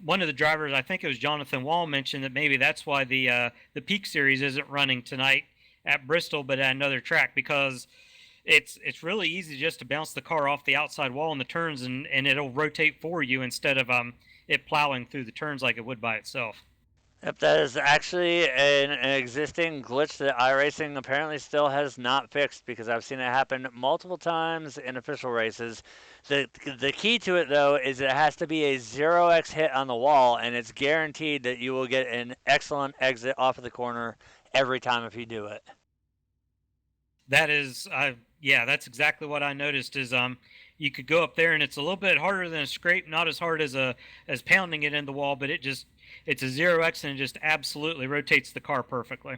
one of the drivers, I think it was Jonathan Wall, mentioned that maybe that's why the Peak Series isn't running tonight at Bristol, but at another track, because it's really easy just to bounce the car off the outside wall in the turns, and it'll rotate for you instead of it plowing through the turns like it would by itself. Yep, that is actually an existing glitch that iRacing apparently still has not fixed, because I've seen it happen multiple times in official races. The key to it, though, is it has to be a 0x hit on the wall, and it's guaranteed that you will get an excellent exit off of the corner every time if you do it. That is, yeah, that's exactly what I noticed. Is you could go up there, and it's a little bit harder than a scrape, not as hard as pounding it in the wall, but it's a 0x and it just absolutely rotates the car perfectly.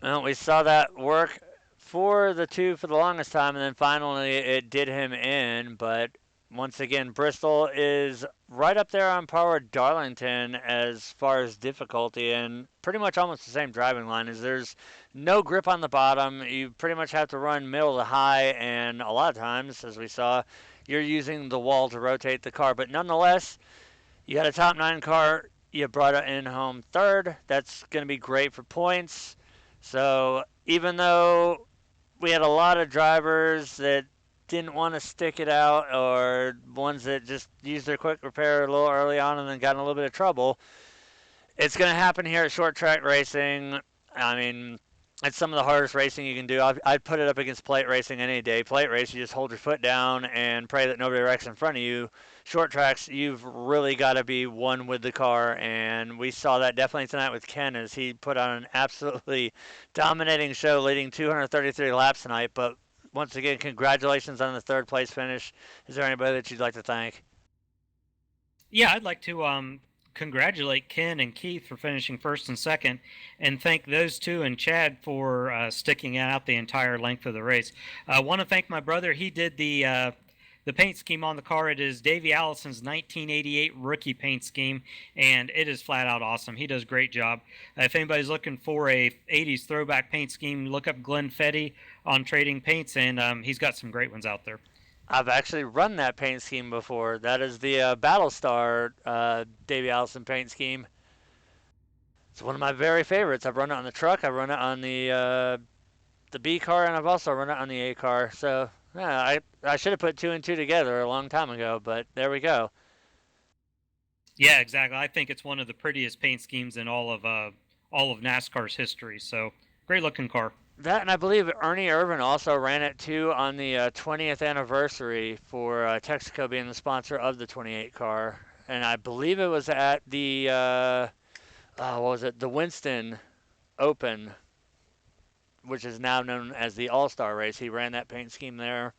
Well, we saw that work for the 2 for the longest time, and then finally it did him in. But once again, Bristol is right up there on par with Darlington as far as difficulty, and pretty much almost the same driving line. Is there's no grip on the bottom. You pretty much have to run middle to high, and a lot of times, as we saw, you're using the wall to rotate the car. But nonetheless, you got a top 9 car. You brought it in home third. That's going to be great for points. So even though we had a lot of drivers that didn't want to stick it out, or ones that just used their quick repair a little early on and then got in a little bit of trouble, it's going to happen here at short track racing. I mean, it's some of the hardest racing you can do. I'd put it up against plate racing any day. Plate race, you just hold your foot down and pray that nobody wrecks in front of you. Short tracks, you've really got to be one with the car, and we saw that definitely tonight with Ken as he put on an absolutely dominating show, leading 233 laps tonight. But once again, congratulations on the third place finish. Is there anybody that you'd like to thank? Yeah, I'd like to congratulate Ken and Keith for finishing first and second, and thank those two and Chad for sticking out the entire length of the race. I want to thank my brother. He did the paint scheme on the car. It is Davey Allison's 1988 rookie paint scheme, and it is flat out awesome. He does a great job. If anybody's looking for a 80s throwback paint scheme, look up Glenn Fetty on Trading Paints, and he's got some great ones out there. I've actually run that paint scheme before. That is the Battlestar Davey Allison paint scheme. It's one of my very favorites. I've run it on the truck. I've run it on the the B car, and I've also run it on the A car. So yeah, I should have put 2 and 2 together a long time ago, but there we go. Yeah, exactly. I think it's one of the prettiest paint schemes in all of NASCAR's history. So great looking car. That, and I believe Ernie Irvin also ran it too on the 20th anniversary for Texaco being the sponsor of the 28 car, and I believe it was at the what was it? The Winston Open, which is now known as the All Star Race. He ran that paint scheme there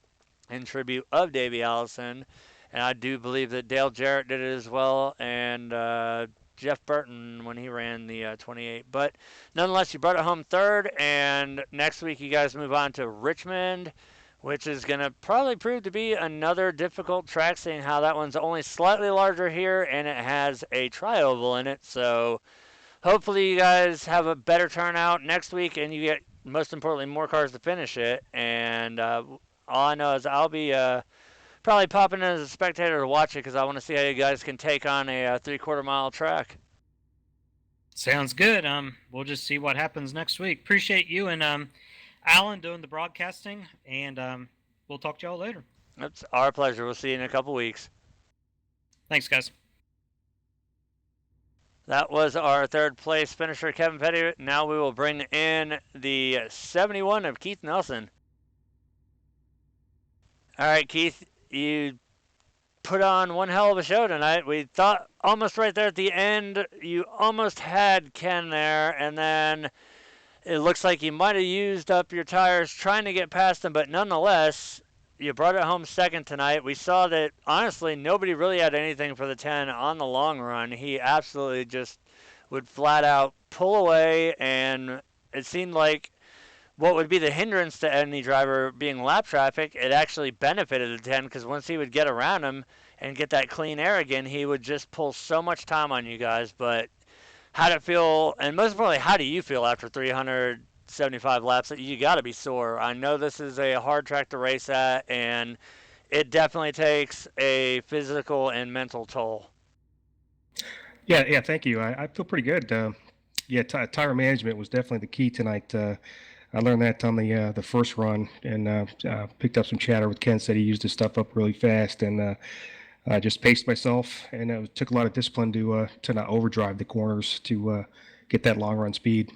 in tribute of Davey Allison, and I do believe that Dale Jarrett did it as well, and Jeff Burton when he ran the 28. But nonetheless, you brought it home third, and next week you guys move on to Richmond, which is going to probably prove to be another difficult track, seeing how that one's only slightly larger here, and it has a tri-oval in it. So hopefully you guys have a better turnout next week, and you get, most importantly, more cars to finish it. And all I know is I'll be probably popping in as a spectator to watch it because I want to see how you guys can take on a 3/4 mile track. Sounds good. We'll just see what happens next week. Appreciate you and Alan doing the broadcasting, and we'll talk to y'all later. It's our pleasure. We'll see you in a couple weeks. Thanks, guys. That was our third place finisher, Kevin Petty. Now we will bring in the 71 of Keith Nelson. All right, Keith, you put on one hell of a show tonight. We thought almost right there at the end, you almost had Ken there, and then it looks like you might have used up your tires trying to get past him, but nonetheless, you brought it home second tonight. We saw that, honestly, nobody really had anything for the 10 on the long run. He absolutely just would flat out pull away, and it seemed like what would be the hindrance to any driver being lap traffic, it actually benefited the 10 because once he would get around him and get that clean air again, he would just pull so much time on you guys. But how did it feel, and most importantly, how do you feel after 375 laps? You got to be sore. I know this is a hard track to race at, and it definitely takes a physical and mental toll. Yeah, thank you. I feel pretty good. Tire management was definitely the key tonight. I learned that on the first run, and picked up some chatter with Ken. Said he used his stuff up really fast, and I just paced myself, and it took a lot of discipline to not overdrive the corners to get that long run speed.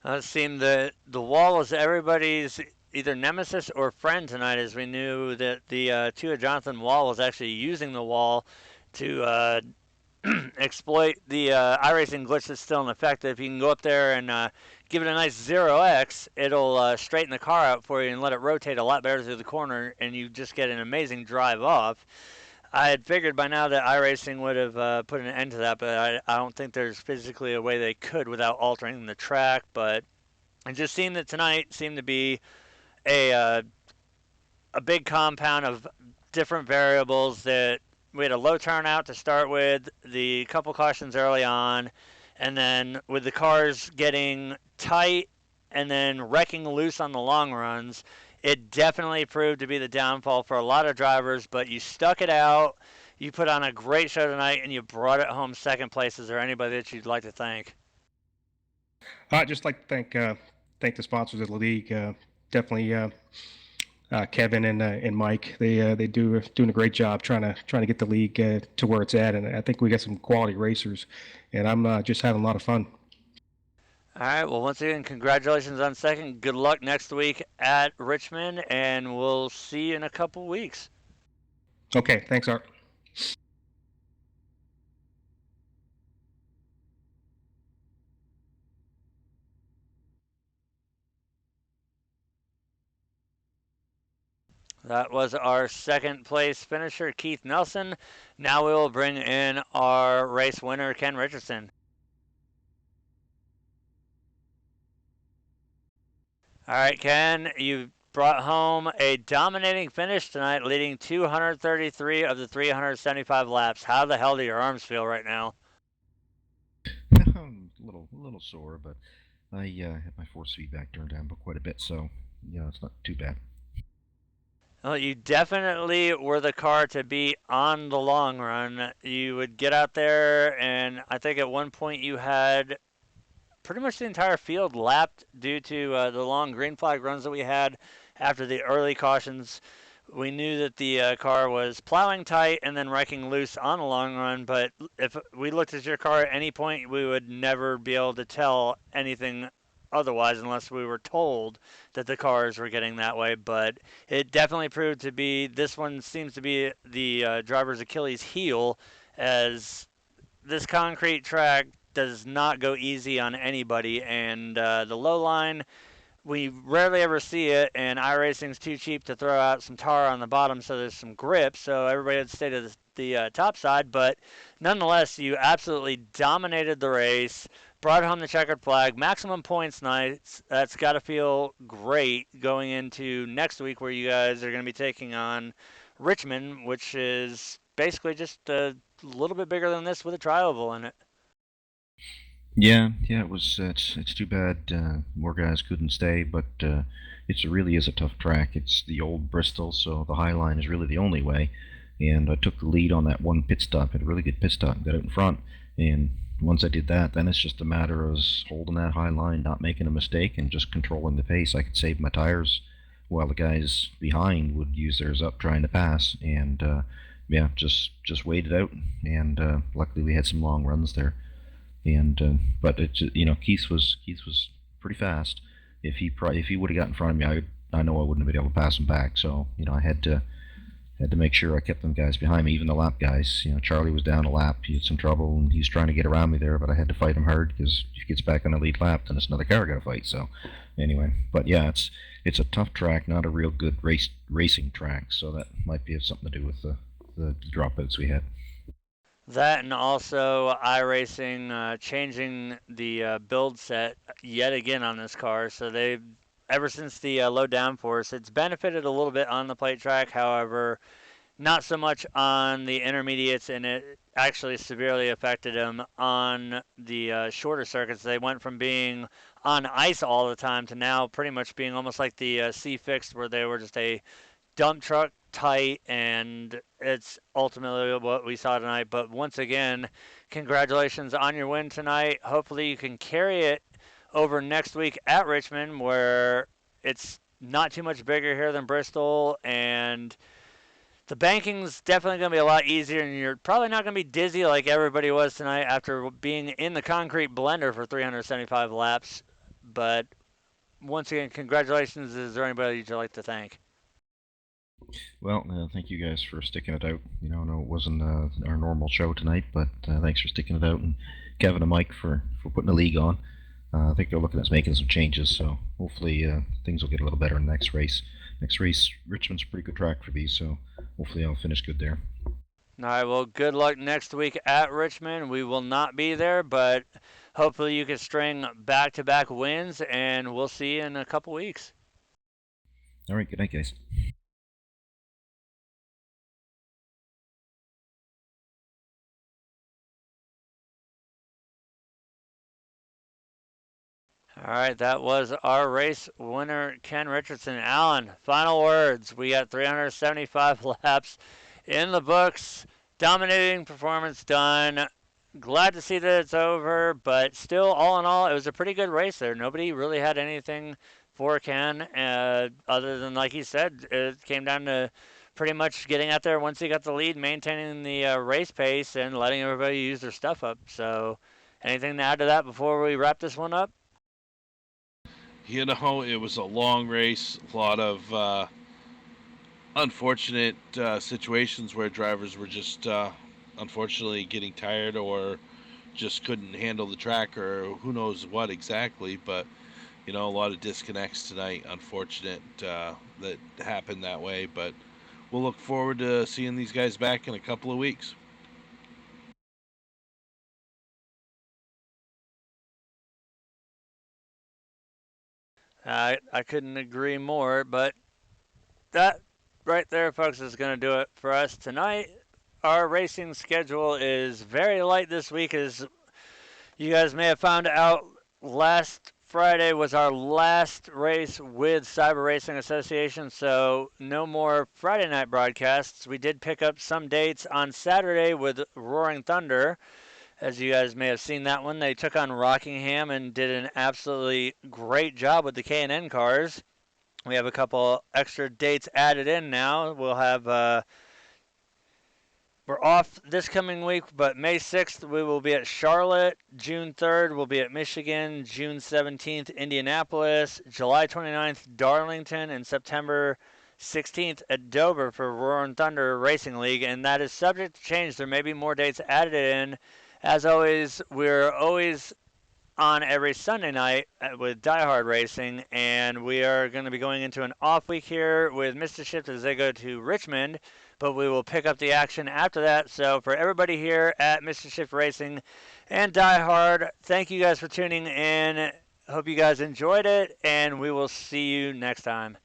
It seemed that the wall was everybody's either nemesis or friend tonight, as we knew that the Tua Jonathan wall was actually using the wall to exploit the iRacing glitch that's still in effect. If you can go up there and give it a nice 0x, it'll straighten the car out for you and let it rotate a lot better through the corner, and you just get an amazing drive off. I had figured by now that iRacing would have put an end to that, but I don't think there's physically a way they could without altering the track. But it just seemed that tonight seemed to be a big compound of different variables that we had a low turnout to start with, the couple cautions early on, and then with the cars getting tight and then wrecking loose on the long runs, it definitely proved to be the downfall for a lot of drivers, but you stuck it out. You put on a great show tonight, and you brought it home second place. Is there anybody that you'd like to thank? I'd just like to thank the sponsors of the league. Definitely Kevin and Mike. They doing a great job trying to get the league to where it's at, and I think we got some quality racers, and I'm just having a lot of fun. All right. Well, once again, congratulations on second. Good luck next week at Richmond, and we'll see you in a couple weeks. Okay. Thanks, Art. That was our second place finisher, Keith Nelson. Now we will bring in our race winner, Ken Richardson. All right, Ken, you brought home a dominating finish tonight, leading 233 of the 375 laps. How the hell do your arms feel right now? I'm a little sore, but I had my force feedback turned down quite a bit, so it's not too bad. Well, you definitely were the car to beat on the long run. You would get out there, and I think at one point you had pretty much the entire field lapped due to the long green flag runs that we had after the early cautions. We knew that the car was plowing tight and then wrecking loose on the long run, but if we looked at your car at any point, we would never be able to tell anything otherwise unless we were told that the cars were getting that way. But it definitely proved to be, this one seems to be the driver's Achilles heel, as this concrete track does not go easy on anybody, and the low line, we rarely ever see it, and iRacing's too cheap to throw out some tar on the bottom so there's some grip, so everybody would stay to the top side. But nonetheless, you absolutely dominated the race, brought home the checkered flag, maximum points nights. That's got to feel great going into next week, where you guys are going to be taking on Richmond, which is basically just a little bit bigger than this with a tri-oval in it. Yeah, it was. It's too bad more guys couldn't stay, but it really is a tough track. It's the old Bristol, so the high line is really the only way. And I took the lead on that one pit stop. Had a really good pit stop, got out in front. And once I did that, then it's just a matter of holding that high line, not making a mistake, and just controlling the pace. I could save my tires while the guys behind would use theirs up trying to pass. And yeah, just waited out. And luckily we had some long runs there. And but it's Keith was pretty fast. If he would have got in front of me, I know I wouldn't have been able to pass him back. So I had to make sure I kept them guys behind me, even the lap guys. Charlie was down a lap. He had some trouble, and he's trying to get around me there, but I had to fight him hard, because if he gets back on the lead lap, then it's another car I got to fight. So anyway, but yeah, it's a tough track, not a real good racing track. So that might be something to do with the dropouts we had. That, and also iRacing changing the build set yet again on this car. So they've, ever since the low downforce, it's benefited a little bit on the plate track. However, not so much on the intermediates, and it actually severely affected them on the shorter circuits. They went from being on ice all the time to now pretty much being almost like the C-Fixed, where they were just a dump truck tight, and it's ultimately what we saw tonight. But once again, congratulations on your win tonight. Hopefully you can carry it over next week at Richmond, where it's not too much bigger here than Bristol, and the banking's definitely going to be a lot easier, and you're probably not going to be dizzy like everybody was tonight after being in the concrete blender for 375 laps. But once again, congratulations. Is there anybody you'd like to thank? Well, thank you guys for sticking it out. I know it wasn't our normal show tonight, but thanks for sticking it out, and Kevin and Mike for putting the league on. I think they're looking at making some changes, so hopefully things will get a little better in the next race. Next race, Richmond's a pretty good track for these, so hopefully I'll finish good there. All right, well, good luck next week at Richmond. We will not be there, but hopefully you can string back-to-back wins, and we'll see you in a couple weeks. All right, good night, guys. All right, that was our race winner, Ken Richardson. Alan, final words. We got 375 laps in the books. Dominating performance done. Glad to see that it's over, but still, all in all, it was a pretty good race there. Nobody really had anything for Ken, other than, like he said, it came down to pretty much getting out there once he got the lead, maintaining the race pace, and letting everybody use their stuff up. So, anything to add to that before we wrap this one up? It was a long race, a lot of unfortunate situations where drivers were just unfortunately getting tired or just couldn't handle the track, or who knows what exactly. But a lot of disconnects tonight. Unfortunate that happened that way, but we'll look forward to seeing these guys back in a couple of weeks. I couldn't agree more, but that right there, folks, is going to do it for us tonight. Our racing schedule is very light this week. As you guys may have found out, last Friday was our last race with Cyber Racing Association, so no more Friday night broadcasts. We did pick up some dates on Saturday with Roaring Thunder, As you guys may have seen that one, they took on Rockingham and did an absolutely great job with the K&N cars. We have a couple extra dates added in now. We'll have we're off this coming week, but May 6th we will be at Charlotte. June 3rd we'll be at Michigan. June 17th Indianapolis. July 29th Darlington, and September 16th at Dover for Roaring Thunder Racing League, and that is subject to change. There may be more dates added in. As always, we're always on every Sunday night with Diehard Racing, and we are going to be going into an off week here with Mr. Shift as they go to Richmond, but we will pick up the action after that. So for everybody here at Mr. Shift Racing and Diehard, thank you guys for tuning in. Hope you guys enjoyed it, and we will see you next time.